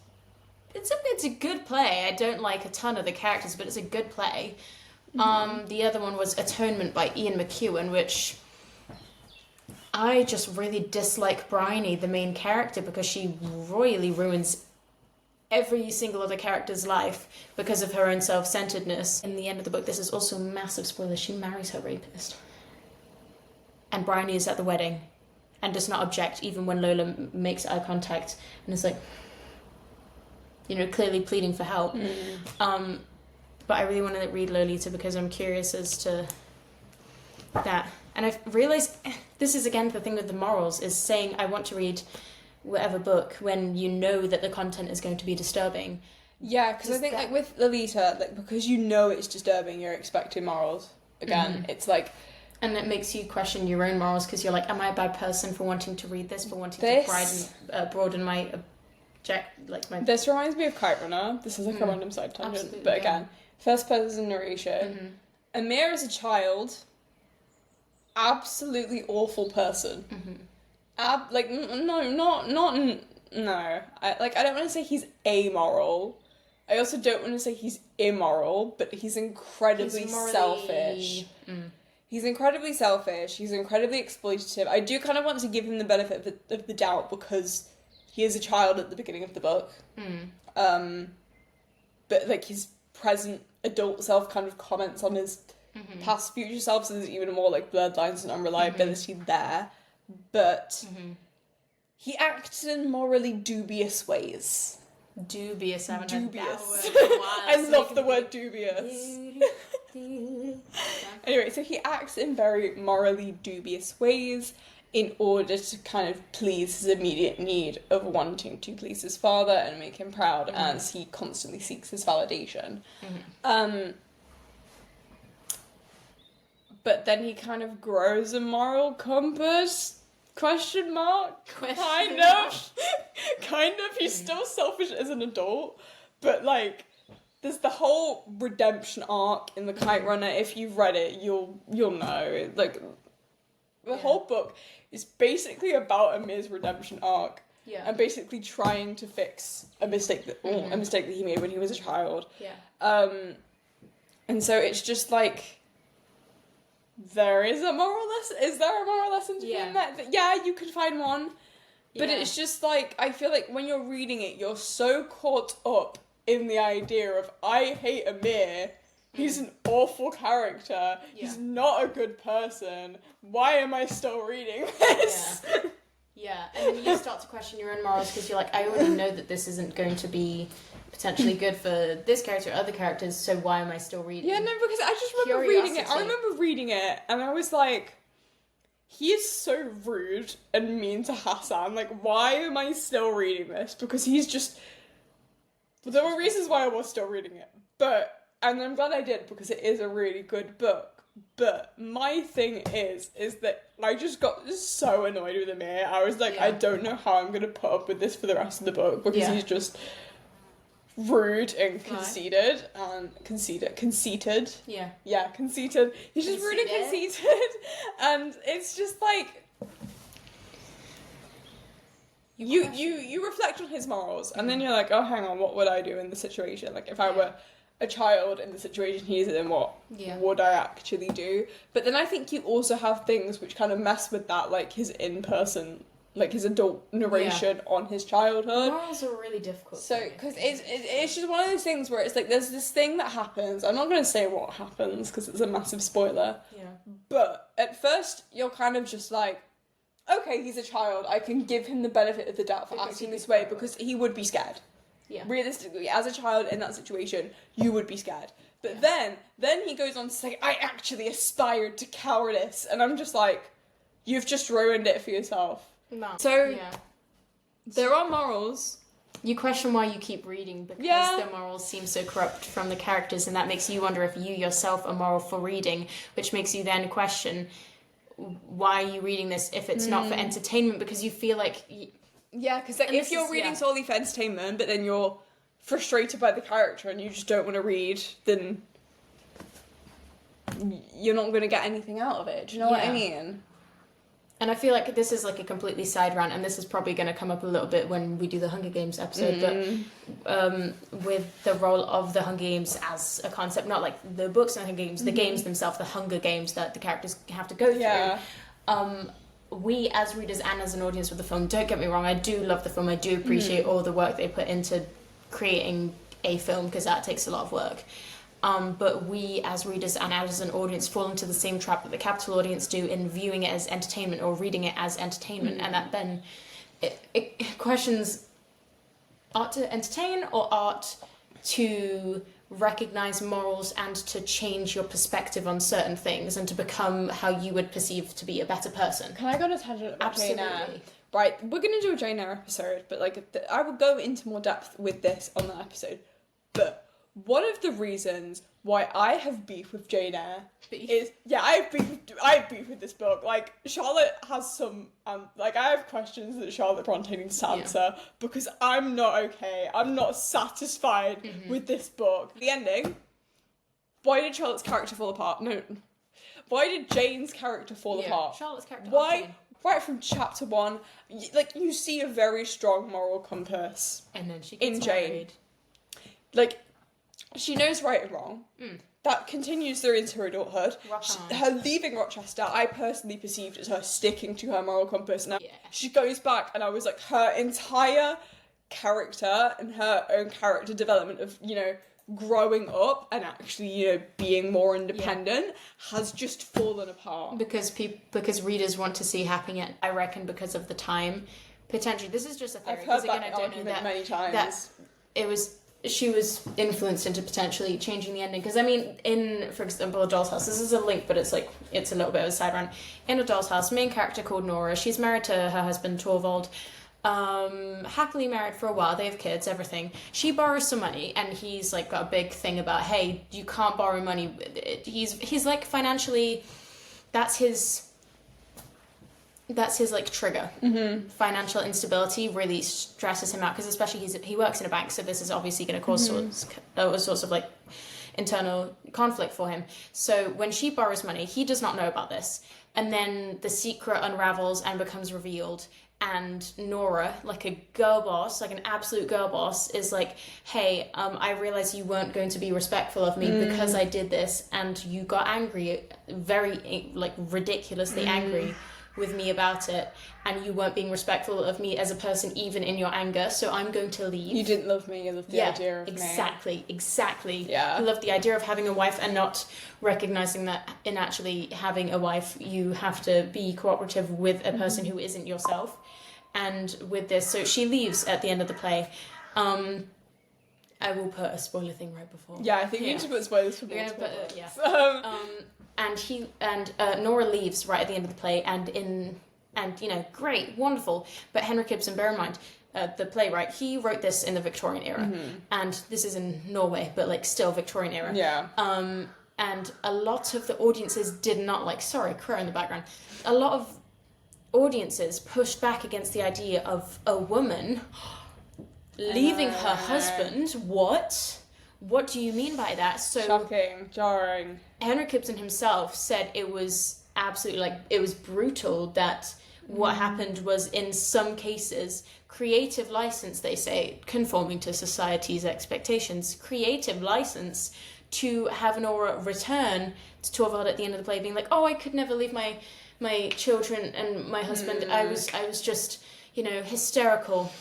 [SPEAKER 1] It's a good play. I don't like a ton of the characters, but it's a good play. The other one was Atonement by Ian McEwan, which I just really dislike Bryony, the main character, because she royally ruins every single other character's life because of her own self-centeredness. In the end of the book, this is also a massive spoiler, she marries her rapist. And Bryony is at the wedding and does not object even when Lola makes eye contact and is like, clearly pleading for help. But I really want to read Lolita because I'm curious as to that. And I've realised, this is again the thing with the morals, is saying I want to read whatever book when you know that the content is going to be disturbing.
[SPEAKER 2] Yeah, because I think, like, with Lolita, like, because you know it's disturbing, you're expecting morals. Again, it's like...
[SPEAKER 1] And it makes you question your own morals, because you're like, am I a bad person for wanting to read this, for wanting to broaden my...
[SPEAKER 2] This reminds me of Kite Runner. This is like a random side tangent.
[SPEAKER 1] Absolutely,
[SPEAKER 2] but again, first person narration. Amir as a child, absolutely awful person. No. I don't want to say he's amoral. I also don't want to say he's immoral, but he's incredibly selfish. He's incredibly selfish. He's incredibly exploitative. I do kind of want to give him the benefit of the doubt because he is a child at the beginning of the book. But like his present adult self kind of comments on his past future self, so there's even more like blurred lines and unreliability there. But he acts in morally dubious ways.
[SPEAKER 1] Dubious.
[SPEAKER 2] Dubious. I love the word dubious. Anyway, so he acts in very morally dubious ways in order to kind of please his immediate need of wanting to please his father and make him proud as he constantly seeks his validation. But then he kind of grows a moral compass, question mark? Kind of. He's still selfish as an adult, but like there's the whole redemption arc in the Kite Runner. If you've read it, you'll know. Like the whole book is basically about Amir's redemption arc. And basically trying to fix a mistake that he made when he was a child. And so it's just like there is a moral lesson. Is there a moral lesson to be in that? Yeah, you could find one. But it's just like, I feel like when you're reading it, you're so caught up in the idea of, I hate Amir. He's an awful character. He's not a good person. Why am I still reading this?
[SPEAKER 1] And then you start to question your own morals because you're like, I already know that this isn't going to be potentially good for this character or other characters, so why am I still reading?
[SPEAKER 2] Yeah, no, because I just remember reading it. I remember reading it, and I was like, he is so rude and mean to Hassan. Like, why am I still reading this? Because he's just... There were reasons why I was still reading it, and I'm glad I did, because it is a really good book. But my thing is that I just got so annoyed with Amir. I was like, I don't know how I'm going to put up with this for the rest of the book, because he's just rude and conceited. Conceited. Yeah, conceited. He's just rude and conceited. And it's just like... You reflect on his morals, and then you're like, oh, hang on, what would I do in the situation? Like, if I were a child in the situation he's in, what would I actually do? But then I think you also have things which kind of mess with that, like his in-person, like his adult narration on his childhood.
[SPEAKER 1] Morals are really difficult.
[SPEAKER 2] So, because it's just one of those things where it's like, there's this thing that happens. I'm not going to say what happens, because it's a massive spoiler. But at first, you're kind of just like, okay, he's a child. I can give him the benefit of the doubt for acting this way, because he would be scared. Realistically, as a child in that situation, you would be scared. But then he goes on to say, I actually aspired to cowardice. And I'm just like, you've just ruined it for yourself. So, there are morals.
[SPEAKER 1] You question why you keep reading, because the morals seem so corrupt from the characters, and that makes you wonder if you yourself are moral for reading, which makes you then question, why are you reading this if it's not for entertainment? Because you feel like...
[SPEAKER 2] Yeah, because like, if you're reading solely for entertainment, but then you're frustrated by the character and you just don't want to read, then you're not going to get anything out of it. Do you know what I mean?
[SPEAKER 1] And I feel like this is like a completely side rant, and this is probably going to come up a little bit when we do the Hunger Games episode, but with the role of the Hunger Games as a concept, not like the books and the Hunger Games, the games themselves, the Hunger Games that the characters have to go through. We as readers and as an audience with the film, don't get me wrong, I do love the film, I do appreciate all the work they put into creating a film, because that takes a lot of work. But we as readers and as an audience fall into the same trap that the capital audience do in viewing it as entertainment or reading it as entertainment, and that then it questions art to entertain or art to recognize morals and to change your perspective on certain things and to become how you would perceive to be a better person.
[SPEAKER 2] Can I go on a tangent about Jane Eyre?
[SPEAKER 1] Absolutely.
[SPEAKER 2] Right, we're going to do a Jane Eyre episode, but like I will go into more depth with this on that episode. But one of the reasons why I have beef with Jane Eyre is, I have beef with this book. Like, Charlotte has some, I have questions that Charlotte Bronte needs to answer, because I'm not okay. I'm not satisfied with this book. The ending, why did Charlotte's character fall apart? No. Why did Jane's character fall apart?
[SPEAKER 1] Charlotte's character.
[SPEAKER 2] Why? Right from chapter 1, you see a very strong moral compass.
[SPEAKER 1] And then she gets
[SPEAKER 2] in Jane.
[SPEAKER 1] married.
[SPEAKER 2] Like, she knows right and wrong. That continues through into her adulthood. Her leaving Rochester, I personally perceived as her sticking to her moral compass. Now, she goes back, and I was like, her entire character and her own character development of, growing up and actually, being more independent has just fallen apart.
[SPEAKER 1] Because readers want to see happy end. I reckon because of the time. Potentially, this is just a theory.
[SPEAKER 2] I've heard
[SPEAKER 1] again,
[SPEAKER 2] that
[SPEAKER 1] I don't
[SPEAKER 2] argument
[SPEAKER 1] know that,
[SPEAKER 2] many times.
[SPEAKER 1] That she was influenced into potentially changing the ending. Because, I mean, in, for example, A Doll's House, this is a link, but it's a little bit of a side run. In A Doll's House, main character called Nora, she's married to her husband, Torvald, happily married for a while, they have kids, everything. She borrows some money, and he's, got a big thing about, hey, you can't borrow money. He's financially, that's his trigger. Financial instability really stresses him out, because especially he works in a bank, so this is obviously going to cause sorts of internal conflict for him. So when she borrows money, he does not know about this, and then the secret unravels and becomes revealed, and Nora, like a girl boss, like an absolute girl boss, is like, hey, I realized you weren't going to be respectful of me because I did this, and you got angry, very ridiculously angry with me about it, and you weren't being respectful of me as a person even in your anger, so I'm going to leave.
[SPEAKER 2] You didn't love me, you loved the idea of
[SPEAKER 1] exactly
[SPEAKER 2] Yeah.
[SPEAKER 1] I love the idea of having a wife and not recognizing that in actually having a wife you have to be cooperative with a person who isn't yourself. And with this, so she leaves at the end of the play. I will put a spoiler thing right before.
[SPEAKER 2] Yeah, I think you need to put spoilers for me.
[SPEAKER 1] And Nora leaves right at the end of the play, and great, wonderful. But Henry Ibsen, bear in mind, the playwright, he wrote this in the Victorian era, and this is in Norway, but still Victorian era.
[SPEAKER 2] Yeah.
[SPEAKER 1] And a lot of the audiences did not sorry, crow in the background. A lot of audiences pushed back against the idea of a woman leaving her husband. What do you mean by that? So
[SPEAKER 2] shocking, jarring.
[SPEAKER 1] Henrik Ibsen himself said it was absolutely it was brutal, that what happened was, in some cases, creative license, they say, conforming to society's expectations, creative license to have Nora return to Torvald at the end of the play being like, oh, I could never leave my children and my husband. I was just, hysterical.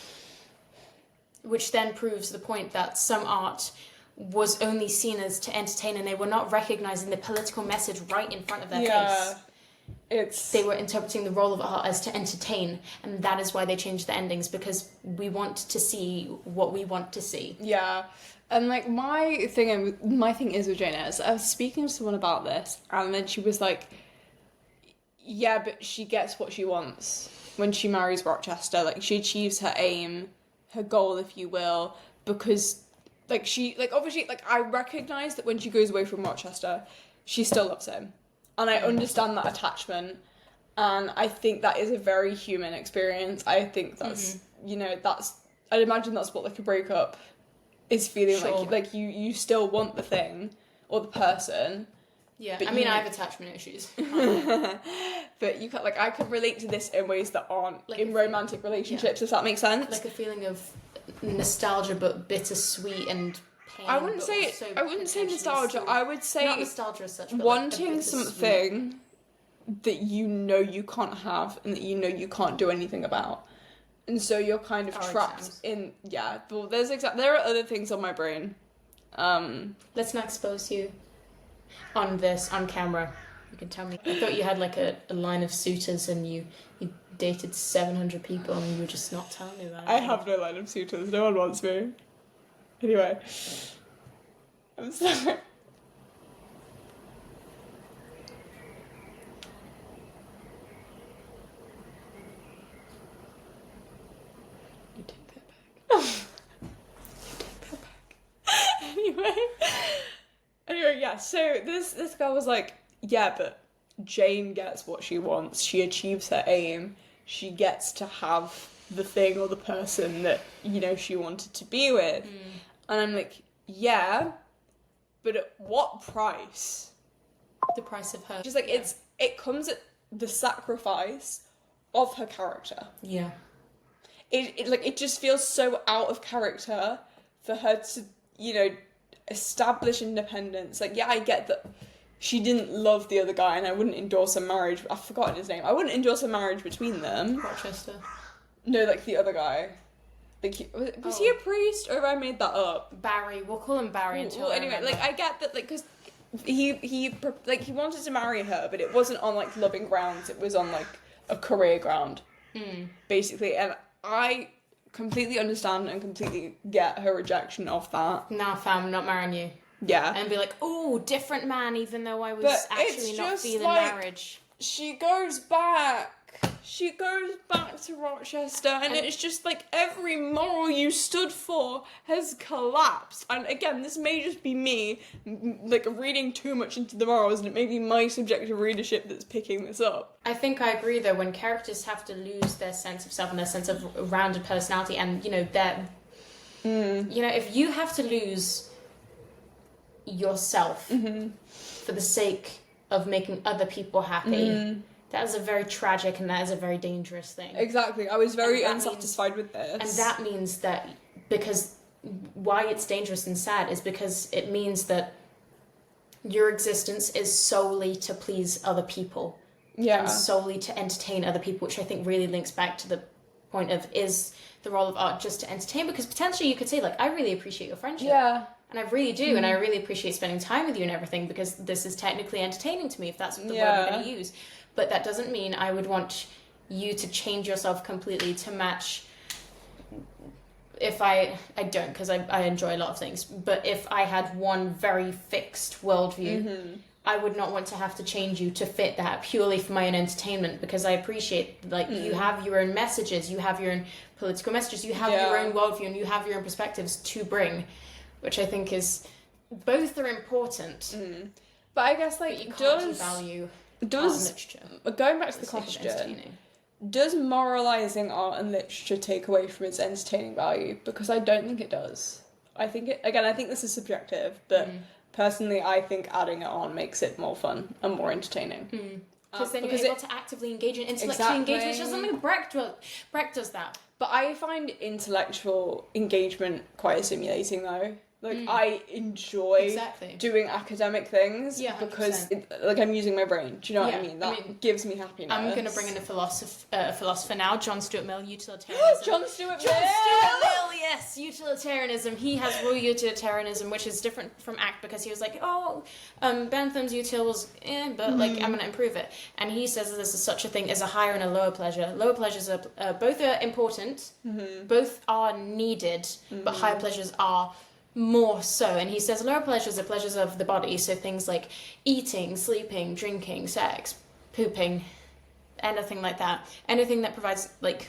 [SPEAKER 1] Which then proves the point that some art was only seen as to entertain, and they were not recognizing the political message right in front of their face. They were interpreting the role of art as to entertain, and that is why they changed the endings, because we want to see what we want to see.
[SPEAKER 2] Yeah. And my thing is with Jane Eyre, I was speaking to someone about this, and then she was like, yeah, but she gets what she wants when she marries Rochester. She achieves her aim, her goal, if you will, because obviously I recognise that when she goes away from Rochester, she still loves him, and I understand that attachment, and I think that is a very human experience. I think that's I'd imagine that's what a breakup is feeling
[SPEAKER 1] Sure.
[SPEAKER 2] like you still want the thing or the person.
[SPEAKER 1] Yeah,
[SPEAKER 2] But
[SPEAKER 1] I mean,
[SPEAKER 2] you-
[SPEAKER 1] I have attachment issues.
[SPEAKER 2] But you can like I can relate to this in ways that aren't
[SPEAKER 1] Like
[SPEAKER 2] in
[SPEAKER 1] if-
[SPEAKER 2] romantic relationships, if that makes sense.
[SPEAKER 1] Like a feeling of nostalgia, but bittersweet and pain.
[SPEAKER 2] I wouldn't
[SPEAKER 1] but
[SPEAKER 2] say
[SPEAKER 1] also
[SPEAKER 2] I wouldn't say
[SPEAKER 1] potentially
[SPEAKER 2] nostalgia.
[SPEAKER 1] still-
[SPEAKER 2] I would say
[SPEAKER 1] not nostalgia as such, but
[SPEAKER 2] wanting
[SPEAKER 1] like a bittersweet-
[SPEAKER 2] something that you know you can't have and that you know you can't do anything about. And so you're kind of
[SPEAKER 1] Our
[SPEAKER 2] trapped
[SPEAKER 1] exams.
[SPEAKER 2] in well there are other things on my brain.
[SPEAKER 1] Let's not expose you on this on camera. You can tell me. I thought you had like a line of suitors and you dated 700 people and you were just not telling me about it.
[SPEAKER 2] I have no line of suitors, no one wants me. Anyway. I'm sorry.
[SPEAKER 1] You take that back.
[SPEAKER 2] You take that back. Anyway, yeah, so this girl was like, yeah, but Jane gets what she wants. She achieves her aim. She gets to have the thing or the person that, you know, she wanted to be with. And I'm like, yeah, but at what price?
[SPEAKER 1] The price of her.
[SPEAKER 2] Just like it comes at the sacrifice of her character.
[SPEAKER 1] Yeah.
[SPEAKER 2] It just feels so out of character for her to, you know, establish independence. Like, yeah, I get that she didn't love the other guy and I wouldn't endorse a marriage. I've forgotten his name. I wouldn't endorse a marriage between them.
[SPEAKER 1] Rochester.
[SPEAKER 2] No, like the other guy. Like, was he a priest or have I made that up?
[SPEAKER 1] Barry. We'll call him Barry until
[SPEAKER 2] Well,
[SPEAKER 1] I
[SPEAKER 2] anyway,
[SPEAKER 1] remember.
[SPEAKER 2] like, I get that, like, because he wanted to marry her, but it wasn't on, like, loving grounds. It was on, like, a career ground, basically. And I completely understand and completely get her rejection of that.
[SPEAKER 1] Nah, fam, not marrying you.
[SPEAKER 2] Yeah.
[SPEAKER 1] And be like, oh, different man, even though I was
[SPEAKER 2] But
[SPEAKER 1] actually
[SPEAKER 2] it's
[SPEAKER 1] not
[SPEAKER 2] just
[SPEAKER 1] feeling
[SPEAKER 2] like-
[SPEAKER 1] marriage.
[SPEAKER 2] She goes back to Rochester, and it's just like every moral you stood for has collapsed. And again, this may just be me, like, reading too much into the morals, and it may be my subjective readership that's picking this up.
[SPEAKER 1] I think I agree, though, when characters have to lose their sense of self and their sense of rounded personality, and, you know, their... You know, if you have to lose yourself for the sake of making other people happy, that is a very tragic and that is a very dangerous thing.
[SPEAKER 2] Exactly. I was very
[SPEAKER 1] And that
[SPEAKER 2] unsatisfied with this.
[SPEAKER 1] And that means that, because why it's dangerous and sad is because it means that your existence is solely to please other people. And solely to entertain other people, which I think really links back to the point of, is the role of art just to entertain? Because potentially you could say, like, I really appreciate your friendship.
[SPEAKER 2] Yeah.
[SPEAKER 1] And I really do, and I really appreciate spending time with you and everything, because this is technically entertaining to me, if that's the word we're going to use. But that doesn't mean I would want you to change yourself completely to match... If I don't, because I enjoy a lot of things, but if I had one very fixed worldview, I would not want to have to change you to fit that purely for my own entertainment, because I appreciate, like, you have your own messages, you have your own political messages, you have your own worldview, and you have your own perspectives to bring, which I think is... Both are important,
[SPEAKER 2] But I guess, like,
[SPEAKER 1] but you can't devalue art and literature.
[SPEAKER 2] Going back to the
[SPEAKER 1] for the sake of
[SPEAKER 2] question,
[SPEAKER 1] entertaining.
[SPEAKER 2] does moralising art and literature take away from its entertaining value? Because I don't think it does. I think this is subjective, but personally I think adding it on makes it more fun and more entertaining.
[SPEAKER 1] Because then you're able to actively engage in intellectual engagement, which is something Brecht does that.
[SPEAKER 2] But I find intellectual engagement quite stimulating, though. Like, I enjoy doing academic things because, I'm using my brain. Do you know what I mean? That gives me happiness.
[SPEAKER 1] I'm going to bring in a philosopher now, John Stuart Mill, utilitarianism.
[SPEAKER 2] John Stuart
[SPEAKER 1] Mill, yes, utilitarianism. He has raw utilitarianism, which is different from ACT, because he was like, Bentham's util was, but like, I'm going to improve it. And he says that there's such a thing as a higher and a lower pleasure. Lower pleasures are, both are important, both are needed, but higher pleasures are more so. And he says lower pleasures are pleasures of the body, so things like eating, sleeping, drinking, sex, pooping, anything like that, anything that provides like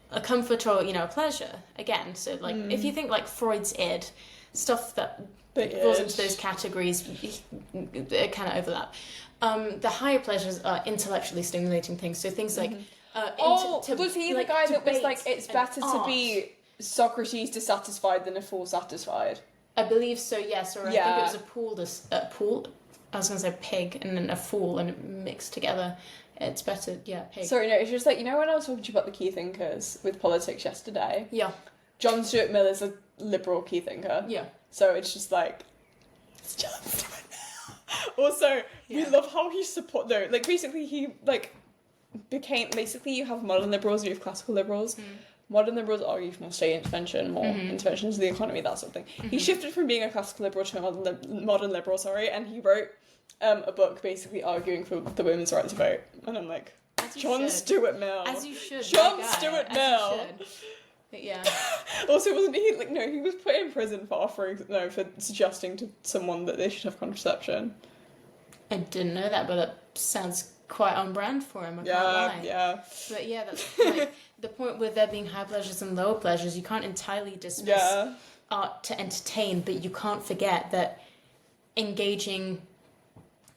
[SPEAKER 1] a comfort or, you know, a pleasure, again. So like if you think like Freud's id, stuff that falls into those categories, it kind of overlap. The higher pleasures are intellectually stimulating things, so things like
[SPEAKER 2] was he the guy that was like, it's better to be Socrates dissatisfied than a fool satisfied.
[SPEAKER 1] I believe so, yes. Or I think it was a pool. I was going to say pig and then a fool and it mixed together. It's better, pig.
[SPEAKER 2] Sorry, no, it's just like, when I was talking to you about the key thinkers with politics yesterday,
[SPEAKER 1] Yeah.
[SPEAKER 2] John Stuart Mill is a liberal key thinker.
[SPEAKER 1] Yeah.
[SPEAKER 2] So it's just like, it's John Stuart Mill. Also, we love how he basically he, basically you have modern liberals and you have classical liberals. Modern liberals argue for more state intervention, more intervention into the economy, that sort of thing. He shifted from being a classical liberal to a modern liberal, and he wrote a book basically arguing for the women's right to vote. And I'm like, John Stuart Mill.
[SPEAKER 1] As you should.
[SPEAKER 2] John Stuart Mill.
[SPEAKER 1] But yeah.
[SPEAKER 2] Also, wasn't he, he was put in prison for for suggesting to someone that they should have contraception.
[SPEAKER 1] I didn't know that, but that sounds quite on brand for him, I can't lie.
[SPEAKER 2] Yeah.
[SPEAKER 1] But yeah, that's the point with there being high pleasures and lower pleasures. You can't entirely dismiss art to entertain, but you can't forget that engaging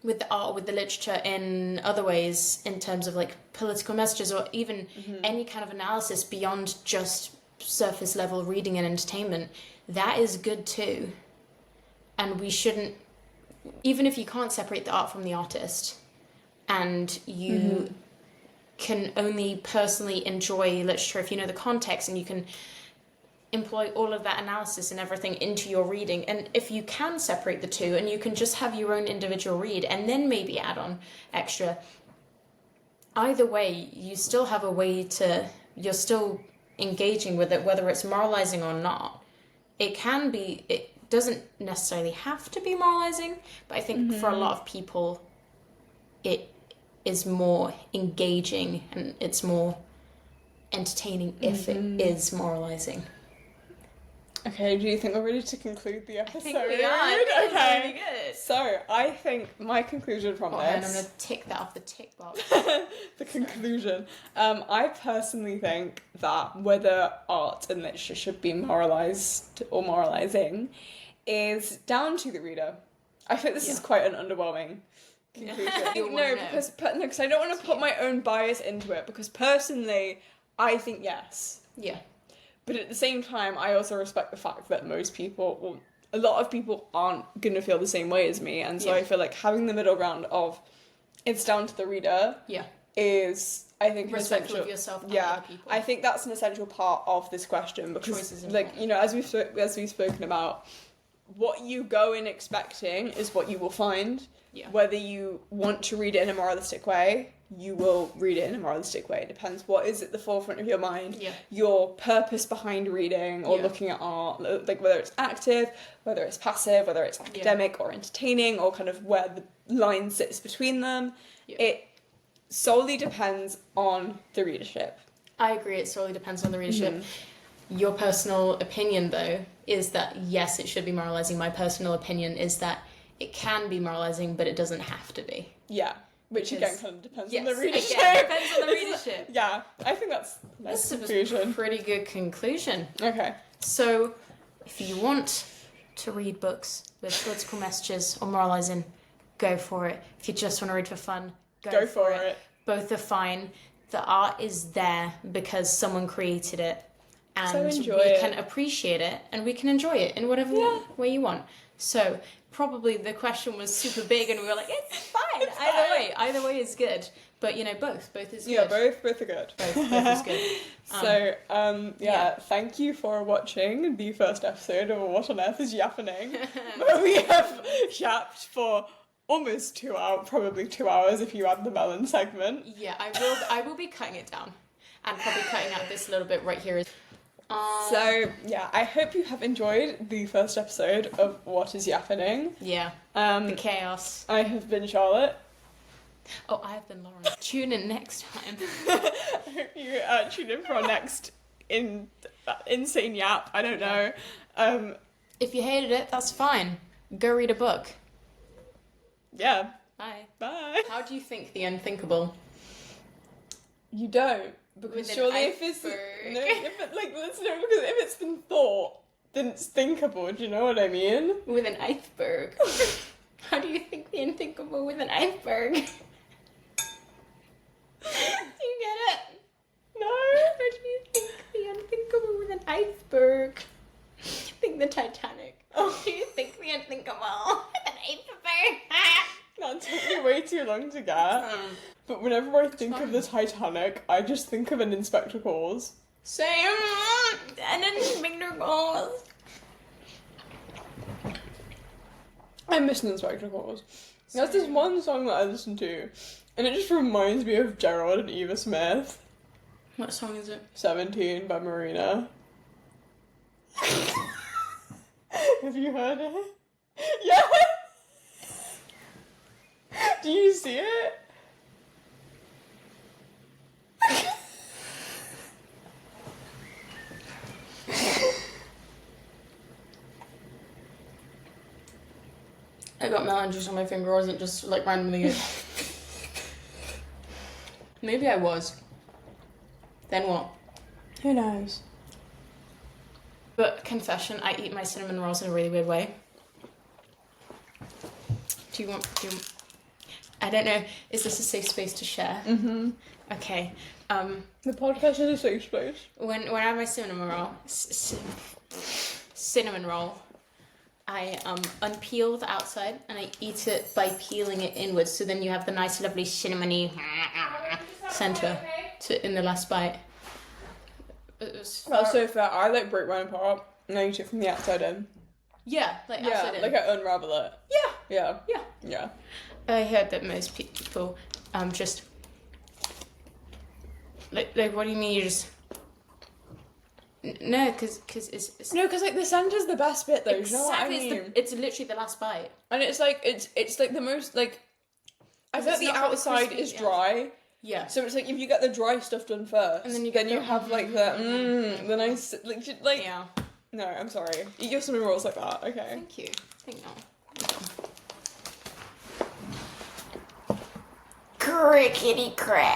[SPEAKER 1] with the art, with the literature in other ways, in terms of political messages or even any kind of analysis beyond just surface level reading and entertainment, that is good too. And we shouldn't, even if you can't separate the art from the artist, and you can only personally enjoy literature if you know the context and you can employ all of that analysis and everything into your reading. And if you can separate the two and you can just have your own individual read and then maybe add on extra, either way, you still have a way to, you're still engaging with it, whether it's moralizing or not. It doesn't necessarily have to be moralizing, but I think for a lot of people, it is more engaging and it's more entertaining if it is moralizing.
[SPEAKER 2] Okay, do you think we're ready to conclude the episode?
[SPEAKER 1] I think we are.
[SPEAKER 2] Okay.
[SPEAKER 1] Really good.
[SPEAKER 2] So, I think my conclusion from this...
[SPEAKER 1] And I'm going to tick that off the tick box.
[SPEAKER 2] The conclusion. I personally think that whether art and literature should be moralised or moralising is down to the reader. I think this is quite an underwhelming conclusion. Because I don't want to put my own bias into it, because personally, I think yes.
[SPEAKER 1] Yeah.
[SPEAKER 2] But at the same time, I also respect the fact that a lot of people aren't going to feel the same way as me, and so I feel like having the middle ground of it's down to the reader is, I think,
[SPEAKER 1] respectful
[SPEAKER 2] essential.
[SPEAKER 1] Of yourself and
[SPEAKER 2] yeah,
[SPEAKER 1] other people.
[SPEAKER 2] I think that's an essential part of this question, because, as we've spoken about, what you go in expecting is what you will find.
[SPEAKER 1] Yeah.
[SPEAKER 2] Whether you want to read it in a moralistic way, you will read it in a moralistic way. It depends what is at the forefront of your mind, your purpose behind reading or looking at art, whether it's active, whether it's passive, whether it's academic or entertaining, or kind of where the line sits between them. Yeah. It solely depends on the readership.
[SPEAKER 1] I agree, it solely depends on the readership. Your personal opinion, though, is that yes, it should be moralising. My personal opinion is that it can be moralising, but it doesn't have to be.
[SPEAKER 2] Yeah. Which again kind of depends on the readership.
[SPEAKER 1] Again, depends on the readership.
[SPEAKER 2] Yeah, I think that's a nice conclusion.
[SPEAKER 1] A pretty good conclusion.
[SPEAKER 2] Okay.
[SPEAKER 1] So, if you want to read books with political messages or moralising, go for it. If you just want to read for fun, go for it. Both are fine. The art is there because someone created it, and we can appreciate it and we can enjoy it in whatever way you want. So, probably the question was super big and we were like, it's fine. Either way is good. But, both is good.
[SPEAKER 2] Yeah, both are good.
[SPEAKER 1] Both is good.
[SPEAKER 2] Thank you for watching the first episode of What on Earth is Yappening, where we have yapped for almost 2 hours, probably 2 hours if you add the melon segment.
[SPEAKER 1] Yeah, I will be cutting it down and probably cutting out this little bit right here.
[SPEAKER 2] I hope you have enjoyed the first episode of What is Yappening.
[SPEAKER 1] Yeah. The chaos.
[SPEAKER 2] I have been Charlotte.
[SPEAKER 1] Oh, I have been Lauren. Tune in next time.
[SPEAKER 2] I hope you tune in for our next insane yap. I don't know.
[SPEAKER 1] If you hated it, that's fine. Go read a book.
[SPEAKER 2] Yeah.
[SPEAKER 1] Bye.
[SPEAKER 2] Bye.
[SPEAKER 1] How do you think the unthinkable?
[SPEAKER 2] You don't. Because surely if it's because if it's been thought, then it's thinkable. Do you know what I mean?
[SPEAKER 1] With an iceberg. How do you think the unthinkable with an iceberg? Do you get it?
[SPEAKER 2] No.
[SPEAKER 1] How do you think the unthinkable with an iceberg? iceberg. Think the Titanic. Oh. Do you think the unthinkable? An iceberg.
[SPEAKER 2] That took me way too long to get. But whenever I think of the Titanic, I just think of an Inspector Calls.
[SPEAKER 1] Same. And then Inspector Calls.
[SPEAKER 2] I miss an Inspector Calls. There's this one song that I listen to, and it just reminds me of Gerald and Eva Smith.
[SPEAKER 1] What song is it?
[SPEAKER 2] 17 by Marina. Have you heard it? Yeah! Do you see it?
[SPEAKER 1] I got melon juice on my finger, or wasn't just like randomly. Maybe I was. Then what?
[SPEAKER 2] Who knows?
[SPEAKER 1] But confession, I eat my cinnamon rolls in a really weird way. Do you want? I don't know. Is this a safe space to share?
[SPEAKER 2] Mm-hmm.
[SPEAKER 1] Okay.
[SPEAKER 2] The podcast is a safe space.
[SPEAKER 1] When I have my cinnamon roll, I unpeel the outside and I eat it by peeling it inwards. So then you have the nice, lovely cinnamony center in the last bite.
[SPEAKER 2] That's so fair. I like break mine apart and I eat it from the outside in.
[SPEAKER 1] Yeah, outside in.
[SPEAKER 2] Like I unravel it.
[SPEAKER 1] Yeah.
[SPEAKER 2] Yeah.
[SPEAKER 1] I heard that most people just like what do you mean you just no because it's
[SPEAKER 2] No, because like the center's the best bit though.
[SPEAKER 1] exactly,
[SPEAKER 2] You know what I mean?
[SPEAKER 1] it's literally the last bite,
[SPEAKER 2] and it's like the most like I feel like the
[SPEAKER 1] not got the
[SPEAKER 2] outside
[SPEAKER 1] crispy
[SPEAKER 2] is
[SPEAKER 1] edge.
[SPEAKER 2] dry.
[SPEAKER 1] Yeah.
[SPEAKER 2] So it's like if you get the dry stuff done first,
[SPEAKER 1] And then you
[SPEAKER 2] have like the nice like
[SPEAKER 1] yeah.
[SPEAKER 2] No, I'm sorry. Eat your cinnamon rolls like that. Okay.
[SPEAKER 1] Thank you. Thank you. Crickety crack.